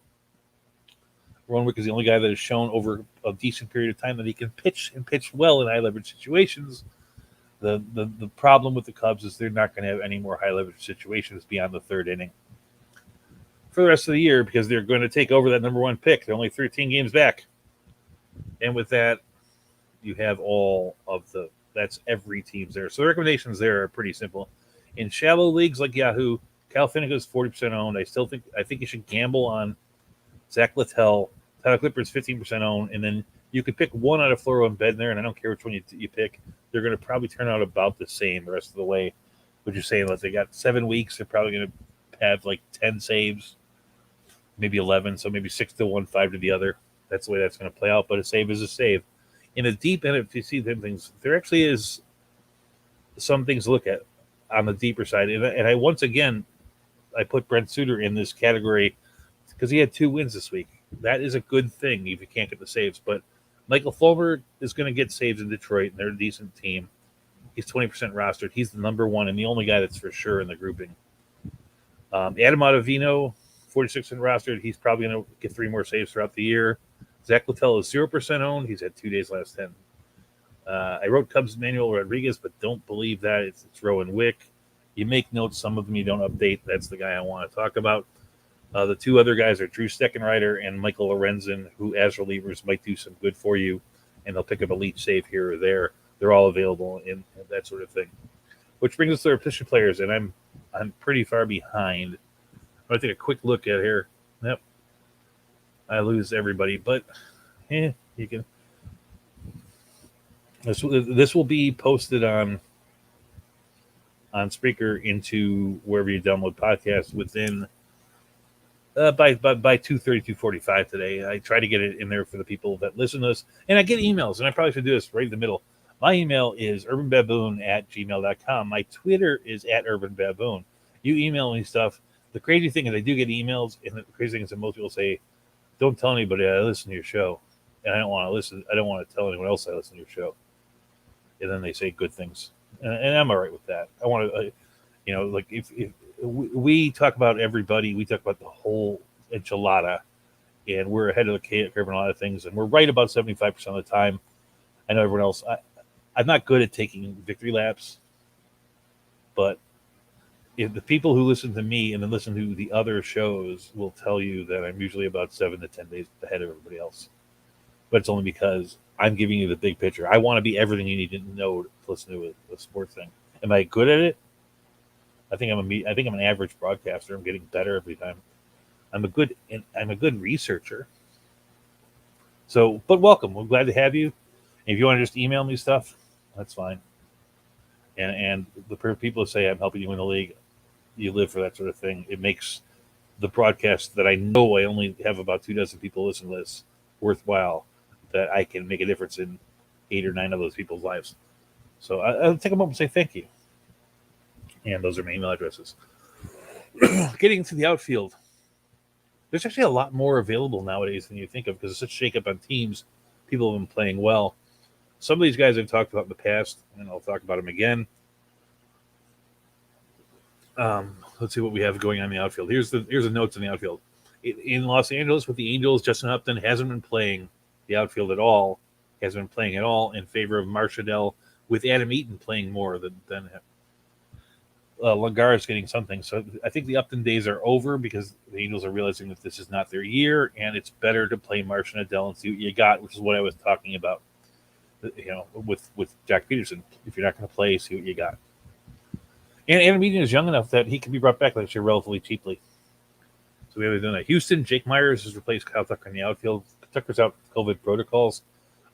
Rowan Wick is the only guy that has shown over a decent period of time that he can pitch and pitch well in high leverage situations. The problem with the Cubs is they're not going to have any more high leverage situations beyond the 3rd inning for the rest of the year because they're going to take over that number 1 pick. They're only 13 games back. And with that, you have that's every team's there. So the recommendations there are pretty simple. In shallow leagues like Yahoo, Cal Finnegan is 40% owned. I think you should gamble on Zach Littell. Tyler Clipper is 15% owned, and then you could pick one out of Floro and Bednar, and I don't care which one you pick. They're going to probably turn out about the same the rest of the way. What you're saying, they got 7 weeks, they're probably going to have like 10 saves, maybe 11, so maybe 6 to one, 5 to the other. That's the way that's going to play out, but a save is a save. In the deep end, if you see them things, there actually is some things to look at on the deeper side. And I once again, I put Brent Suter in this category because he had 2 wins this week. That is a good thing if you can't get the saves. But Michael Fulmer is going to get saves in Detroit, and they're a decent team. He's 20% rostered. He's the number one and the only guy that's for sure in the grouping. Adam Ottavino, 46% rostered. He's probably going to get 3 more saves throughout the year. Zach Littell is 0% owned. He's had 2 days last 10. I wrote Cubs Manuel Rodriguez, but don't believe that. It's Rowan Wick. You make notes. Some of them you don't update. That's the guy I want to talk about. The 2 other guys are Drew Steckenrider and Michael Lorenzen, who as relievers might do some good for you, and they'll pick up a lead save here or there. They're all available and that sort of thing. Which brings us to our position players, and I'm pretty far behind. I'm going to take a quick look at here. Yep. I lose everybody, but you can. This will be posted on Spreaker into wherever you download podcasts within by 2:30, 2:45 today. I try to get it in there for the people that listen to this, and I get emails, and I probably should do this right in the middle. My email is urbanbaboon@gmail.com. My Twitter is @urbanbaboon. You email me stuff. The crazy thing is I do get emails, and the crazy thing is that most people say, don't tell anybody I listen to your show. And I don't want to listen. I don't want to tell anyone else I listen to your show. And then they say good things. And I'm all right with that. I want to, like if we talk about everybody, we talk about the whole enchilada, and we're ahead of the curve in a lot of things, and we're right about 75% of the time. I know everyone else. I'm not good at taking victory laps, but if the people who listen to me and then listen to the other shows will tell you that I'm usually about 7 to 10 days ahead of everybody else. But it's only because I'm giving you the big picture. I want to be everything you need to know to listen to a sports thing. Am I good at it? I think I'm an average broadcaster. I'm getting better every time. I'm a good researcher. So, but welcome. We're glad to have you. If you want to just email me stuff, that's fine. And the people who say I'm helping you win the league, you live for that sort of thing. It makes the broadcast that I know I only have about 24 people listen to this worthwhile, that I can make a difference in 8 or 9 of those people's lives. So I'll take a moment and say thank you. And those are my email addresses. Getting to the outfield. There's actually a lot more available nowadays than you think of because it's such a shakeup on teams. People have been playing well. Some of these guys I've talked about in the past, and I'll talk about them again. Let's see what we have going on in the outfield. Here's the notes in the outfield. In Los Angeles with the Angels, Justin Upton hasn't been playing the outfield at all. Hasn't been playing at all in favor of Marshadell, with Adam Eaton playing more than him. Lagar is getting something. So I think the Upton days are over because the Angels are realizing that this is not their year, and it's better to play Marsh and Adell and see what you got, which is what I was talking about. With Jack Peterson, if you're not going to play, see what you got. And Adam Eaton is young enough that he can be brought back next year relatively cheaply. So we have done that. Houston, Jake Myers has replaced Kyle Tucker in the outfield. Tucker's out with COVID protocols.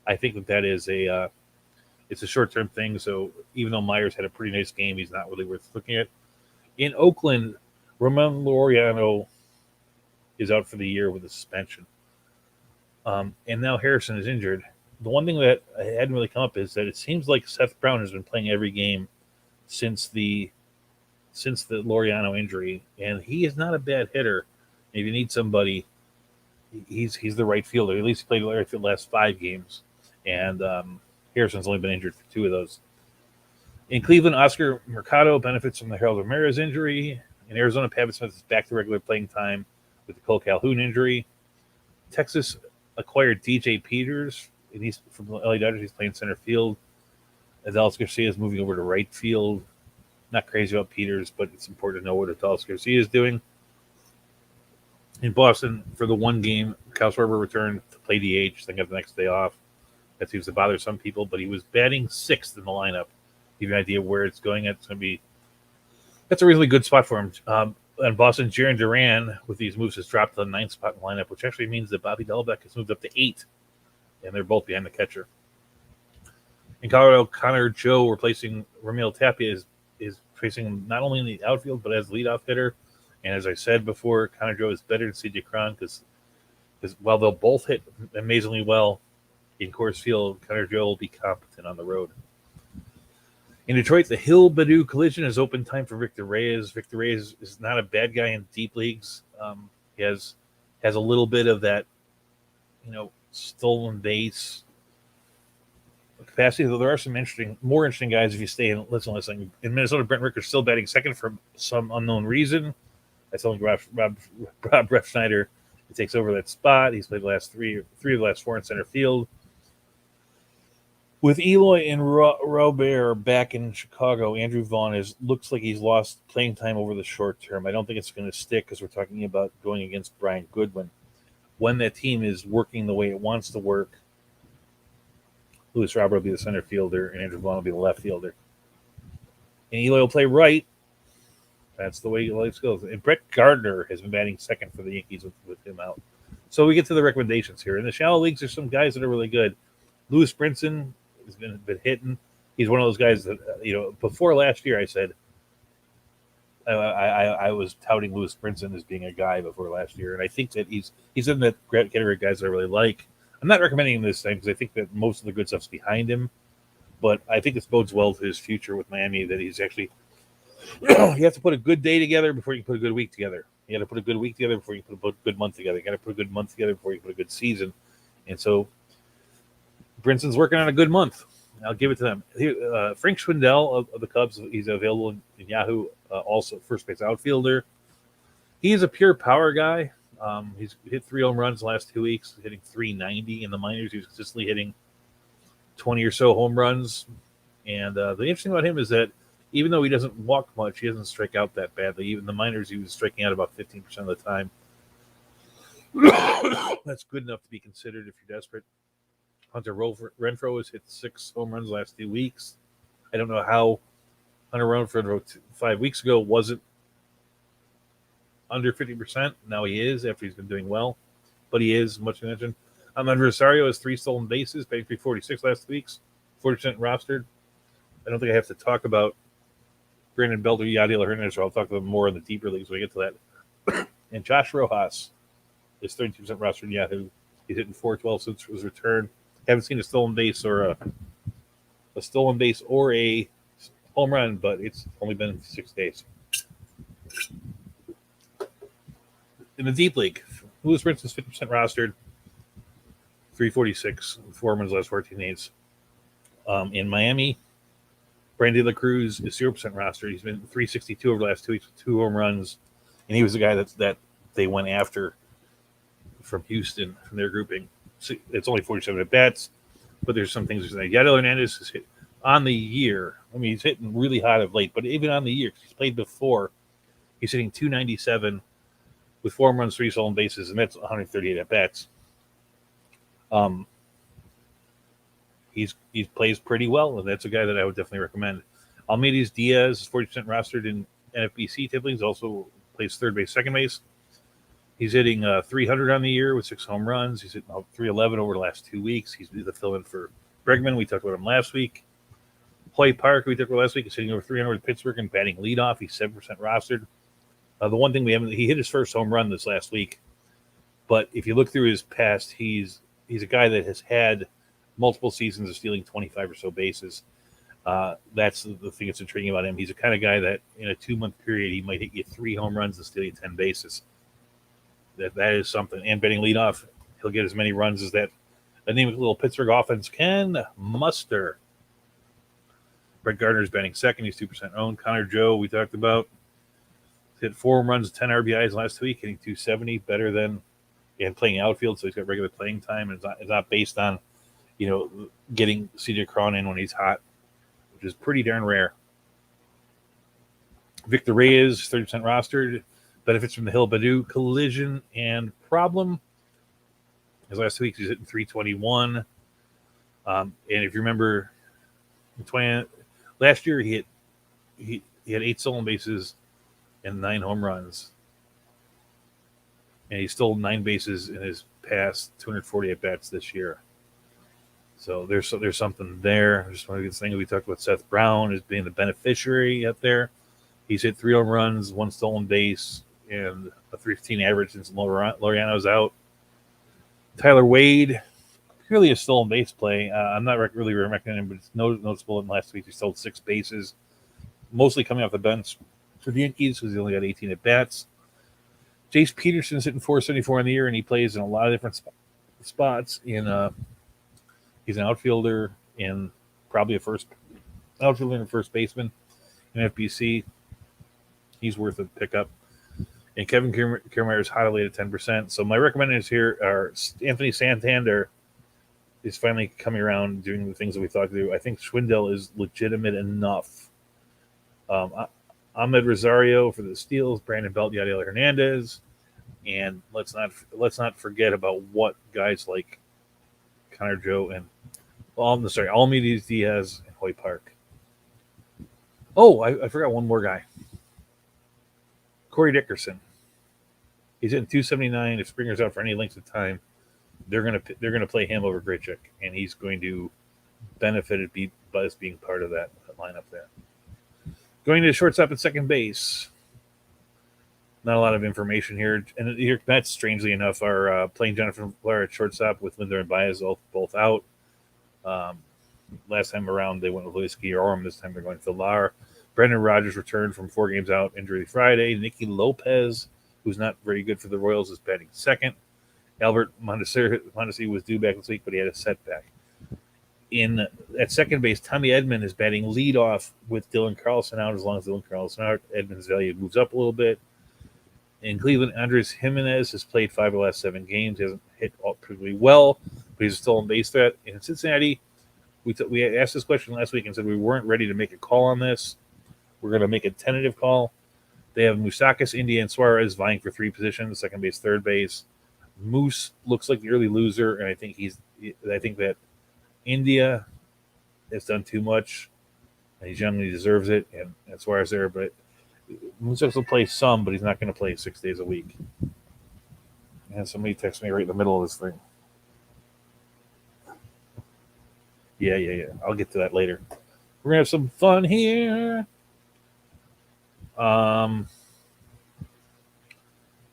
I think that is it's a short-term thing. So even though Myers had a pretty nice game, he's not really worth looking at. In Oakland, Ramon Laureano is out for the year with a suspension. And now Harrison is injured. The one thing that hadn't really come up is that it seems like Seth Brown has been playing every game since the Laureano injury, and he is not a bad hitter. If you need somebody, he's the right fielder. At least he played the right field the last 5 games, and Harrison's only been injured for 2 of those. In Cleveland, Oscar Mercado benefits from the Harold Ramirez injury. In Arizona, Pavin Smith is back to regular playing time with the Cole Calhoun injury. Texas acquired DJ Peters, and he's from the LA Dodgers. He's playing center field. Adolis Garcia is moving over to right field. Not crazy about Peters, but it's important to know what Adolis Garcia is doing. In Boston, for the 1 game, Kyle Schwarber returned to play DH. Then got the next day off. That seems to bother some people, but he was batting 6th in the lineup. Give you an idea where it's going. That's a reasonably good spot for him. And Boston's Jaron Duran, with these moves, has dropped to the 9th spot in the lineup, which actually means that Bobby Delbeck has moved up to 8, and they're both behind the catcher. In Colorado, Connor Joe, replacing Ramil Tapia, is facing not only in the outfield, but as leadoff hitter. And as I said before, Connor Joe is better than CJ Cron because while they'll both hit amazingly well in Coors Field, Connor Joe will be competent on the road. In Detroit, the Hill-Badu collision is open time for Victor Reyes. Victor Reyes is not a bad guy in deep leagues. He has a little bit of that, stolen base capacity, though there are some more interesting guys if you stay and listen. In Minnesota, Brent Ricker's still batting second for some unknown reason. I told him Rob Refsnyder takes over that spot. He's played the last three of the last 4 in center field. With Eloy and Robert back in Chicago, Andrew Vaughn looks like he's lost playing time over the short term. I don't think it's going to stick because we're talking about going against Brian Goodwin. When that team is working the way it wants to work, Luis Robert will be the center fielder, and Andrew Vaughn will be the left fielder. And Eloy will play right. That's the way life goes. And Brett Gardner has been batting second for the Yankees with him out. So we get to the recommendations here. In the shallow leagues, there's some guys that are really good. Lewis Brinson has been hitting. He's one of those guys that, before last year I said I was touting Lewis Brinson as being a guy before last year. And I think that he's in that category of guys that I really like. I'm not recommending him this time because I think that most of the good stuff's behind him. But I think this bodes well to his future with Miami that he's actually you have to put a good day together before you can put a good week together. You got to put a good week together before you can put a good month together. You got to put a good month together before you put a good season. And so Brinson's working on a good month. I'll give it to them. Frank Schwindel of the Cubs, he's available in Yahoo, also first base outfielder. He is a pure power guy. He's hit 3 home runs the last 2 weeks, hitting .390 in the minors. He was consistently hitting 20 or so home runs. And the interesting about him is that even though he doesn't walk much, he doesn't strike out that badly. Even in the minors, he was striking out about 15% of the time. That's good enough to be considered if you're desperate. Hunter Renfroe has hit 6 home runs the last 2 weeks. I don't know how Hunter Renfroe 5 weeks ago wasn't under 50%. Now he is after he's been doing well. But he is, much mentioned. Amed Rosario has 3 stolen bases, batting .346 last 2 weeks, 40% rostered. I don't think I have to talk about Brandon Belt or Yadiel Hernandez, or I'll talk about them more in the deeper leagues when we get to that. And Josh Rojas is 32% rostered in Yahoo. He's hitting .412 since his return. Haven't seen a stolen base or a home run, but it's only been 6 days. In the deep league, Lewis Brinson's 50% rostered, .346, 4 home runs last 14 days. In Miami, Brandon De La Cruz is 0% rostered. He's been .362 over the last 2 weeks with 2 home runs, and he was the guy that they went after from Houston from their grouping. It's only 47 at bats, but there's some things. Yadiel Hernandez is hit on the year. I mean, he's hitting really hot of late, but even on the year, because he's played before, he's hitting .297 with 4 home runs, 3 stolen bases, and that's 138 at bats. He plays pretty well, and that's a guy that I would definitely recommend. Almeida Diaz is 40% rostered in NFBC typically. He also plays third base, second base. He's hitting .300 on the year with 6 home runs. He's hitting .311 over the last 2 weeks. He's the fill-in for Bregman. We talked about him last week. Hoy Park, we talked about last week, is hitting over .300 with Pittsburgh and batting leadoff. He's 7% rostered. The one thing he hit his first home run this last week. But if you look through his past, he's a guy that has had multiple seasons of stealing 25 or so bases. That's the thing that's intriguing about him. He's the kind of guy that in a 2-month period, he might hit you 3 home runs and steal you 10 bases. That is something. And betting leadoff, he'll get as many runs as that anemic little Pittsburgh offense can muster. Brett Gardner's batting second. He's 2% owned. Connor Joe, we talked about, hit 4 home runs, 10 RBIs last week, hitting .270, better than and playing outfield, so he's got regular playing time. And it's not based on, getting CJ Cron in when he's hot, which is pretty darn rare. Victor Reyes, 30% rostered, benefits from the Hill-Badu collision and problem. His last 2 weeks, he's hitting .321. And if you remember, last year he had 8 stolen bases and 9 home runs. And he stole 9 bases in his past 240 at bats this year. So there's something there. Just one of the things we talked about Seth Brown as being the beneficiary up there. He's hit 3 home runs, 1 stolen base, and a 315 average since Laureano's out. Tyler Wade, purely a stolen base play. I'm not really recommending him, but it's noticeable in last week he stole 6 bases, mostly coming off the bench for the Yankees because he only got 18 at bats. Jace Peterson's hitting 474 in the year, and he plays in a lot of different spots. He's an outfielder and probably a first outfielder and first baseman in FBC. He's worth a pickup. And Kevin Kiermaier is highly at 10%. So my recommendations here are Anthony Santander is finally coming around doing the things that we thought to do. I think Schwindel is legitimate enough. Ahmed Rosario for the Steels, Brandon Belt, Yadiel Hernandez, and let's not forget about what guys like Connor Joe and Almides Diaz and Hoy Park. Oh, I forgot one more guy. Corey Dickerson. He's in 279. If Springer's out for any length of time, they're gonna play him over Grichuk, and he's going to benefit by us being part of that lineup there. Going to shortstop and second base. Not a lot of information here. And here, Mets, strangely enough, are playing Jonathan Blair at shortstop with Lindor and Baez both out. Last time around, they went with Luis Guillorme. This time they're going Villar. Brendan Rodgers returned from 4 games out, injury Friday. Nicky Lopez, who's not very good for the Royals, is batting second. Albert Mondesi was due back this week, but he had a setback. At second base, Tommy Edman is batting leadoff with Dylan Carlson out. As long as Dylan Carlson out, Edman's value moves up a little bit. In Cleveland, Andres Jimenez has played 5 of the last 7 games. He hasn't hit particularly well, but he's still on base threat. In Cincinnati, we asked this question last week and said we weren't ready to make a call on this. We're going to make a tentative call. They have Moustakas, India, and Suarez vying for 3 positions: second base, third base. Moose looks like the early loser, and I think that India has done too much, and he generally deserves it. And Suarez there, but Moustakas will play some, but he's not going to play 6 days a week. And somebody texted me right in the middle of this thing. Yeah. I'll get to that later. We're gonna have some fun here.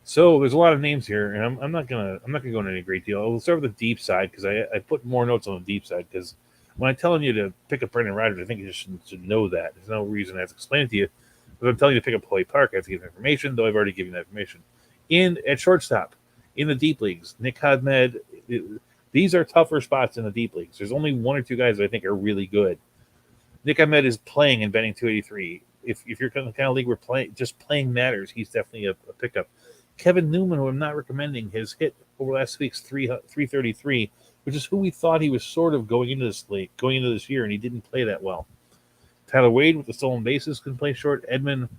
So there's a lot of names here, and I'm not gonna go into any great deal. We'll start with the deep side because I put more notes on the deep side because when I'm telling you to pick up Brendan Rodgers, I think you just should know that. There's no reason I have to explain it to you. If I'm telling you to pick up Hoy Park, I have to give information, though I've already given that information. At shortstop, in the deep leagues, Nick Hadmed. These are tougher spots in the deep leagues. There's only 1 or 2 guys that I think are really good. Nick Ahmed is playing and batting 283. If you're in the kind of league where playing matters, he's definitely a pickup. Kevin Newman, who I'm not recommending, has hit over last week's 333, which is who we thought he was sort of going into this year, and he didn't play that well. Tyler Wade with the stolen bases can play short. Edmund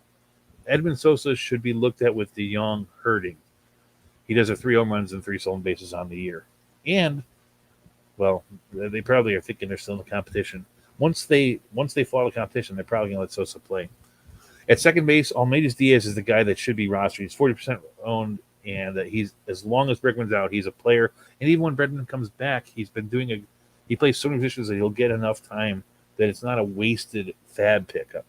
Sosa should be looked at with DeYoung hurting. He does have 3 home runs and 3 stolen bases on the year. And, well, they probably are thinking they're still in the competition. Once they fall the competition, they're probably going to let Sosa play. At second base, Almides Diaz is the guy that should be rostered. He's 40% owned, and he's as long as Bregman's out, he's a player. And even when Bregman comes back, he plays so many positions that he'll get enough time that it's not a wasted fab pickup.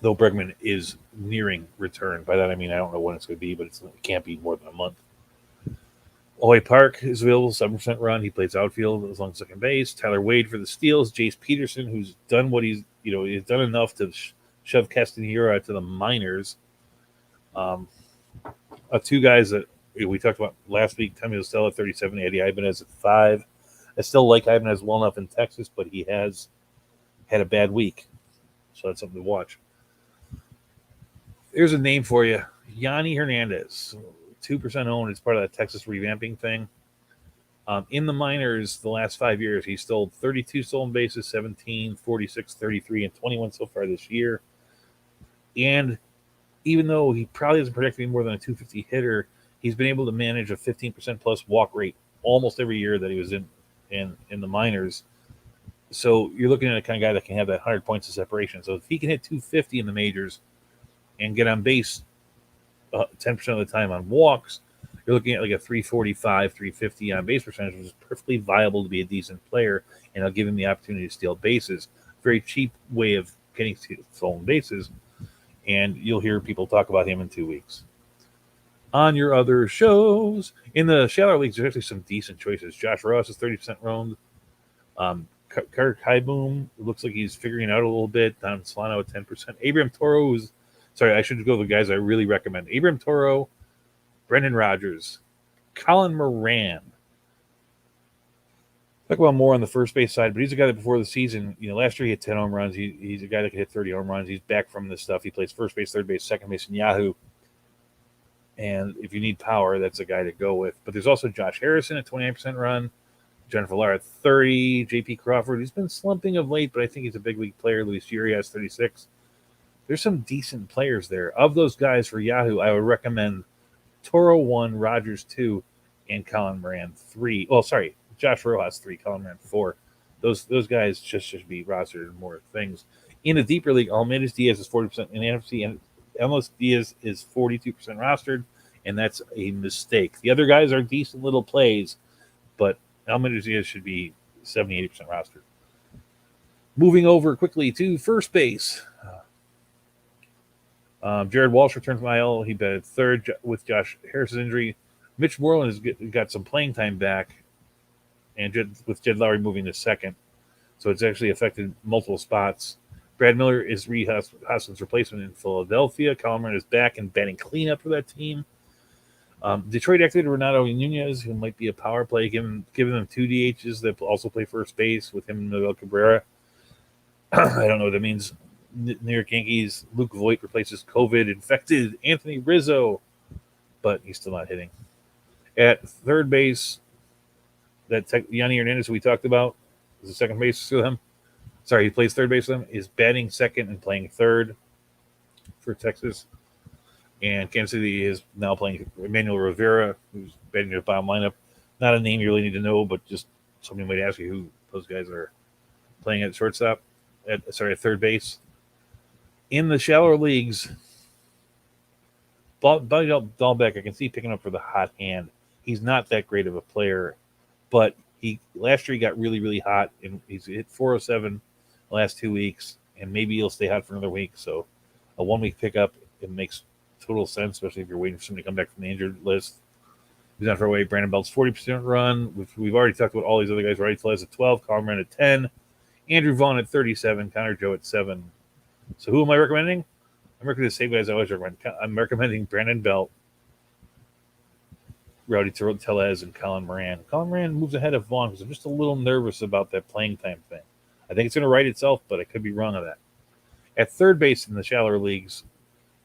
Though Bregman is nearing return. By that I mean I don't know when it's going to be, but it can't be more than a month. Hoy Park is available, 7% run. He plays outfield as long as second base. Tyler Wade for the Steels. Jace Peterson, who's done what he's done enough to shove Castanera to the minors. 2 guys that we talked about last week: Tommy Estella at 37, Eddie Ibanez at 5. I still like Ibanez well enough in Texas, but he has had a bad week, so that's something to watch. Here's a name for you: Yanni Hernandez. 2% owned. It's part of that Texas revamping thing. In the minors, the last 5 years, he stole 32 stolen bases, 17, 46, 33, and 21 so far this year. And even though he probably doesn't project any more than a 250 hitter, he's been able to manage a 15% plus walk rate almost every year that he was in the minors. So you're looking at a kind of guy that can have that 100 points of separation. So if he can hit 250 in the majors, and get on base 10% of the time on walks, you're looking at like a 345, 350 on base percentage, which is perfectly viable to be a decent player, and I'll give him the opportunity to steal bases. Very cheap way of getting stolen bases, and you'll hear people talk about him in 2 weeks. On your other shows, in the shallow leagues, there's actually some decent choices. Josh Ross is 30% roamed. Carter Kieboom looks like he's figuring it out a little bit. Don Solano at 10%. Abraham Toro is, sorry, I should go with the guys I really recommend. Abraham Toro, Brendan Rodgers, Colin Moran. Talk about more on the first base side, but he's a guy that before the season, last year he had 10 home runs. He's a guy that could hit 30 home runs. He's back from this stuff. He plays first base, third base, second base in Yahoo. And if you need power, that's a guy to go with. But there's also Josh Harrison at 29% run, Jennifer Lara at 30, J.P. Crawford. He's been slumping of late, but I think he's a big league player. Luis Urias, 36. There's some decent players there. Of those guys for Yahoo, I would recommend Toro 1, Rogers 2, and Colin Moran 3. Oh, sorry, Josh Rojas 3, Colin Moran 4. Those guys just should be rostered in more things. In a deeper league, Almeida Diaz is 40% in the NFC, and Elmo Diaz is 42% rostered, and that's a mistake. The other guys are decent little plays, but Almeida Diaz should be 70-80% rostered. Moving over quickly to first base. Jared Walsh returns from IL. He batted third with Josh Harris's injury. Mitch Moreland has got some playing time back, and with Jed Lowry moving to second. So it's actually affected multiple spots. Brad Miller is Hoskins' replacement in Philadelphia. Colin Moran is back and batting cleanup for that team. Detroit activated Renato Nunez, who might be a power play, giving them 2 DHs that also play first base with him and Miguel Cabrera. I don't know what that means. New York Yankees, Luke Voigt replaces COVID-infected Anthony Rizzo, but he's still not hitting. At third base, Yanni Hernandez, who we talked about, is the second base for them. Sorry, he plays third base for them, is batting second and playing third for Texas. And Kansas City is now playing Emmanuel Rivera, who's batting the bottom lineup. Not a name you really need to know, but just somebody might ask you who those guys are playing at shortstop. At third base. In the shallower leagues, Dahlbeck, I can see picking up for the hot hand. He's not that great of a player, but last year he got really, really hot, and he's hit 407 the last 2 weeks, and maybe he'll stay hot for another week. So a 1 week pickup, it makes total sense, especially if you're waiting for somebody to come back from the injured list. He's not far away. Brandon Belt's 40% run. We've already talked about all these other guys. Roddy Tellez at 12, Colin Moran at 10, Andrew Vaughn at 37, Connor Joe at 7. So who am I recommending? I'm recommending the same guys I always recommend. I'm recommending Brandon Belt, Rowdy Tellez, and Colin Moran. Colin Moran moves ahead of Vaughn because I'm just a little nervous about that playing time thing. I think it's going to right itself, but I could be wrong on that. At third base in the shallower leagues,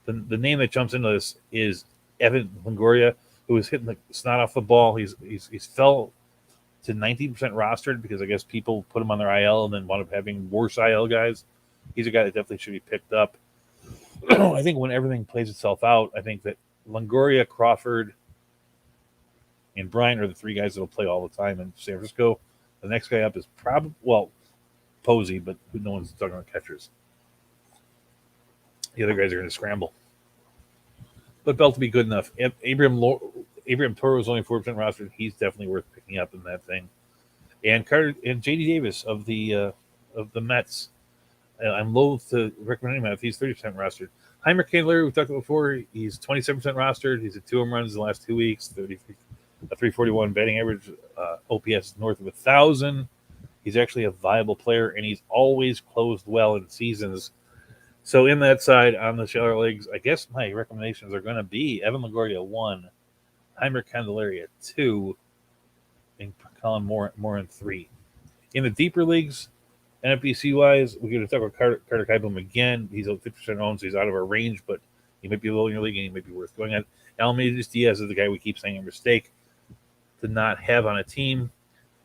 the name that jumps into this is Evan Longoria, who is hitting the snot off the ball. He's fell to 19% rostered because I guess people put him on their IL and then wound up having worse IL guys. He's a guy that definitely should be picked up. I think when everything plays itself out, I think that Longoria, Crawford, and Bryant are the 3 guys that will play all the time in San Francisco. The next guy up is Posey, but no one's talking about catchers. The other guys are going to scramble. But Belt to be good enough. Abraham Toro is only 4% rostered. He's definitely worth picking up in that thing. And J.D. Davis of the Mets. I'm loath to recommend him if he's 30% rostered. Heimer Kaler, we talked about before, he's 27% rostered. He's at 2 home runs in the last 2 weeks, a 341 batting average, OPS north of 1,000. He's actually a viable player, and he's always closed well in seasons. So in that side, on the shallower leagues, I guess my recommendations are going to be Evan Longoria 1, Heimer Candelaria 2, and Colin Moran 3. In the deeper leagues, NFBC-wise, we're going to talk about Carter Kieboom again. He's at 50% owned, so he's out of our range, but he might be low in your league, and he might be worth going at. Almeida Diaz is the guy we keep saying a mistake to not have on a team.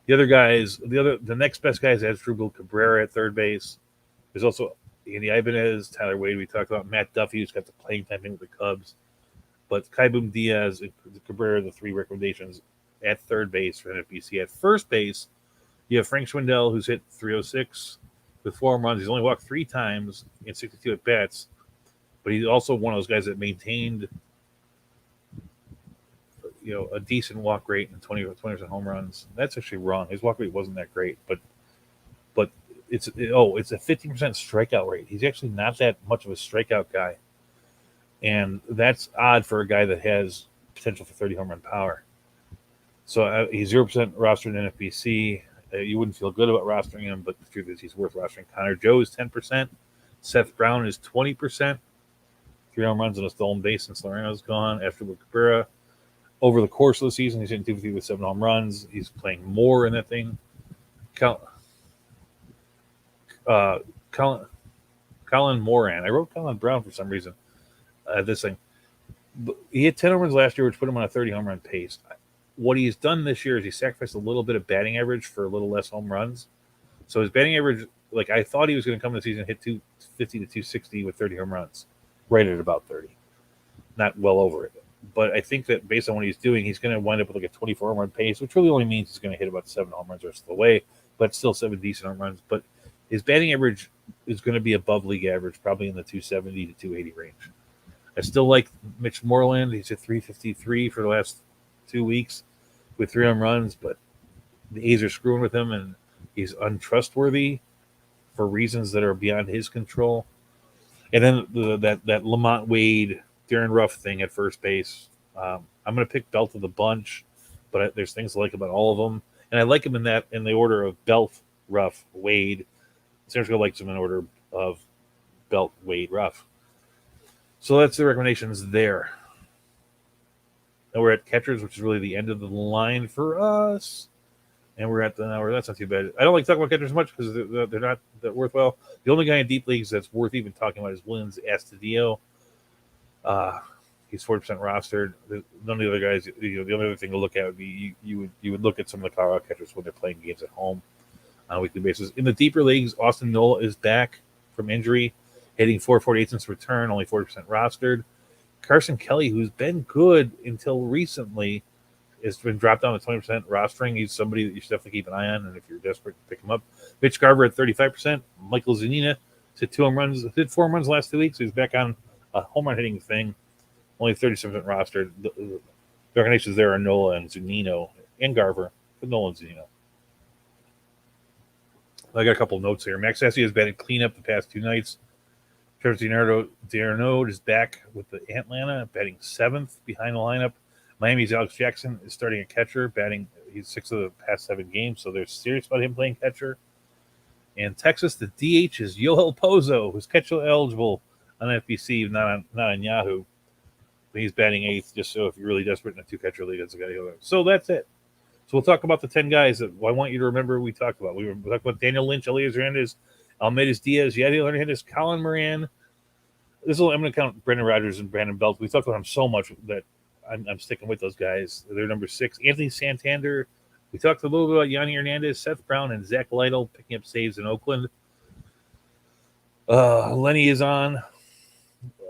The other guys, the next best guy is Asdrubal Cabrera at third base. There's also Andy Ibanez, Tyler Wade, we talked about. Matt Duffy, who's got the playing time in with the Cubs. But Kieboom, Diaz, and Cabrera are the 3 recommendations at third base for NFBC. At first base, you have Frank Schwindel, who's hit 306 with 4 home runs. He's only walked 3 times in 62 at-bats. but he's also one of those guys that maintained, a decent walk rate and 20% home runs. That's actually wrong. His walk rate wasn't that great, but it's a 15% strikeout rate. He's actually not that much of a strikeout guy, and that's odd for a guy that has potential for 30 home run power. So he's 0% rostered in NFBC. You wouldn't feel good about rostering him, but the truth is he's worth rostering. Connor Joe is 10%. Seth Brown is 20%. 3 home runs and a stolen base since Lorano's gone. After Cabrera, over the course of the season, he's hitting 250 with 7 home runs. He's playing more in that thing. Colin Moran. I wrote Colin Brown for some reason. This thing. He hit 10 home runs last year, which put him on a 30 home run pace. What he's done this year is he sacrificed a little bit of batting average for a little less home runs. So his batting average, like I thought he was going to come in the season, hit 250 to 260 with 30 home runs. Right at about 30. Not well over it. But I think that based on what he's doing, he's going to wind up with like a 24 home run pace, which really only means he's going to hit about 7 home runs the rest of the way, but still 7 decent home runs. But his batting average is going to be above league average, probably in the 270 to 280 range. I still like Mitch Moreland. He's at 353 for the last 2 weeks with 3 home runs, but the A's are screwing with him, and he's untrustworthy for reasons that are beyond his control. And then that Lamont Wade, Darren Ruff thing at first base. I'm going to pick Belt of the bunch, but there's things I like about all of them, and I like him in the order of Belt, Ruff, Wade. San Francisco likes him in order of Belt, Wade, Ruff. So that's the recommendations there. And we're at catchers, which is really the end of the line for us. And we're at the hour. That's not too bad. I don't like talking about catchers much because they're not that worthwhile. The only guy in deep leagues that's worth even talking about is Williams Astudillo. He's 40% rostered. None of the other guys. The only other thing to look at would be you would look at some of the Colorado catchers when they're playing games at home on a weekly basis. In the deeper leagues, Austin Nola is back from injury, hitting 448 since return, only 40% rostered. Carson Kelly, who's been good until recently, has been dropped down to 20% rostering. He's somebody that you should definitely keep an eye on, and if you're desperate, pick him up. Mitch Garver at 35%. Michael Zunino hit 2 home runs. Hit 4 home runs last 2 weeks. He's back on a home run hitting thing. Only 37% rostered. The recommendations there are Nola and Zunino and Garver, but Nola and Zunino. I got a couple of notes here. Max Stassi has batted cleanup the past 2 nights. Travis d'Arnaud is back with the Atlanta, batting 7th behind the lineup. Miami's Alex Jackson is starting at catcher, batting. He's 6 of the past 7 games, so they're serious about him playing catcher. And Texas, the DH is Yoel Pozo, who's catcher eligible on FBC, not on Yahoo. But he's batting 8th, just so if you're really desperate in a 2-catcher league, that's the guy to go. So that's it. So we'll talk about the 10 guys that I want you to remember we talked about. We talked about Daniel Lynch, Elias Hernandez, Almeida Diaz, Yadiel Hernandez, Colin Moran. I'm going to count Brendan Rodgers and Brandon Belt. We talked about him so much that I'm sticking with those guys. They're number 6. Anthony Santander. We talked a little bit about Yanni Hernandez, Seth Brown, and Zach Lytle picking up saves in Oakland. Lenny is on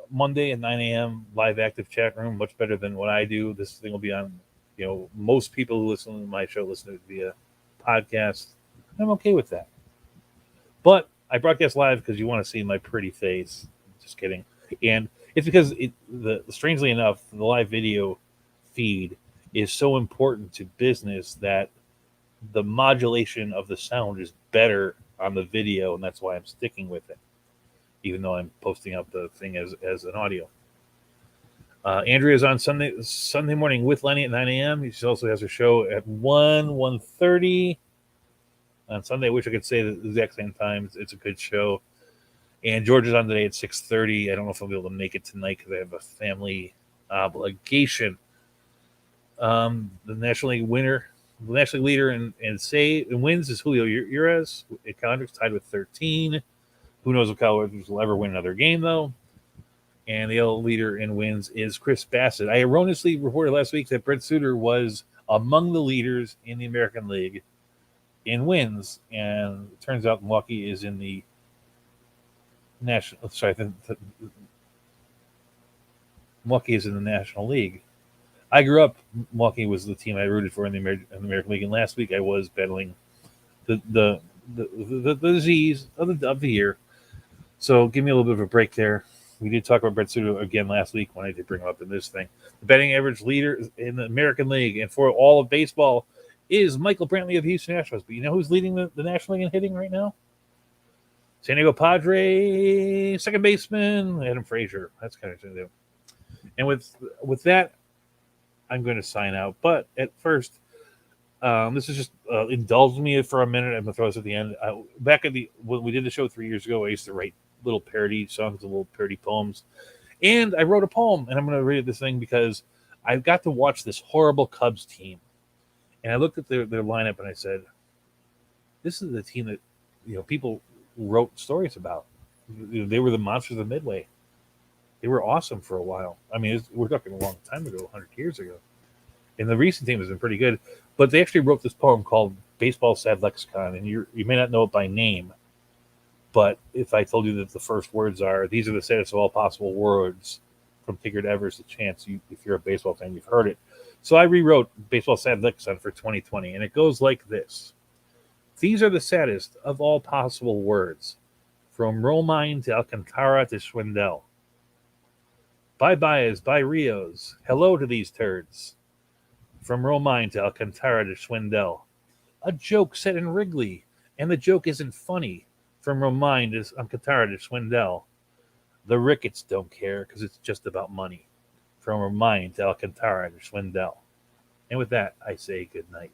Monday at 9 a.m. live active chat room, much better than what I do. This thing will be on, most people who listen to my show listen to it via podcast. I'm okay with that. But I broadcast live because you want to see my pretty face. Just kidding. And it's because strangely enough, the live video feed is so important to business that the modulation of the sound is better on the video, and that's why I'm sticking with it, even though I'm posting up the thing as an audio. Andrea's on Sunday morning with Lenny at 9 a.m. She also has her show at 1:30 on Sunday. I wish I could say the exact same time. It's a good show. And George is on today at 6:30. I don't know if I'll be able to make it tonight because I have a family obligation. The National League leader in wins is Julio Urias. Calendrick's tied with 13. Who knows if Kyle Rogers will ever win another game, though. And the other leader in wins is Chris Bassett. I erroneously reported last week that Brent Suter was among the leaders in the American League in wins. And it turns out Milwaukee is in the Milwaukee is in the National League. I grew up, Milwaukee was the team I rooted for in the American League, and last week I was battling the disease of the year. So give me a little bit of a break there. We did talk about Brett Sudo again last week when I did bring him up in this thing. The batting average leader in the American League and for all of baseball is Michael Brantley of the Houston Astros. But you know who's leading the National League in hitting right now? San Diego Padres, second baseman, Adam Frazier. That's kind of new. And with that, I'm going to sign out. But at first, this is just indulge me for a minute. I'm going to throw this at the end. Back at when we did the show 3 years ago, I used to write little parody songs, little parody poems. And I wrote a poem, and I'm going to read this thing because I got to watch this horrible Cubs team. And I looked at their lineup, and I said, this is the team that people wrote stories about. They were the monsters of Midway. They were awesome for a while. I mean, we're talking a long time ago, 100 years ago. And the recent team has been pretty good. But they actually wrote this poem called Baseball Sad Lexicon, and you may not know it by name, but if I told you that the first words are, these are the saddest of all possible words, from Tigger to Evers, the chance if you're a baseball fan, you've heard it. So I rewrote Baseball Sad Lexicon for 2020, and it goes like this. These are the saddest of all possible words, from Romine to Alcantara to Schwindel. Bye-byes, bye Rios, hello to these turds. From Romine to Alcantara to Schwindel. A joke set in Wrigley, and the joke isn't funny. From Romine to Alcantara to Schwindel. The Ricketts don't care because it's just about money. From Romine to Alcantara to Schwindel. And with that, I say good night.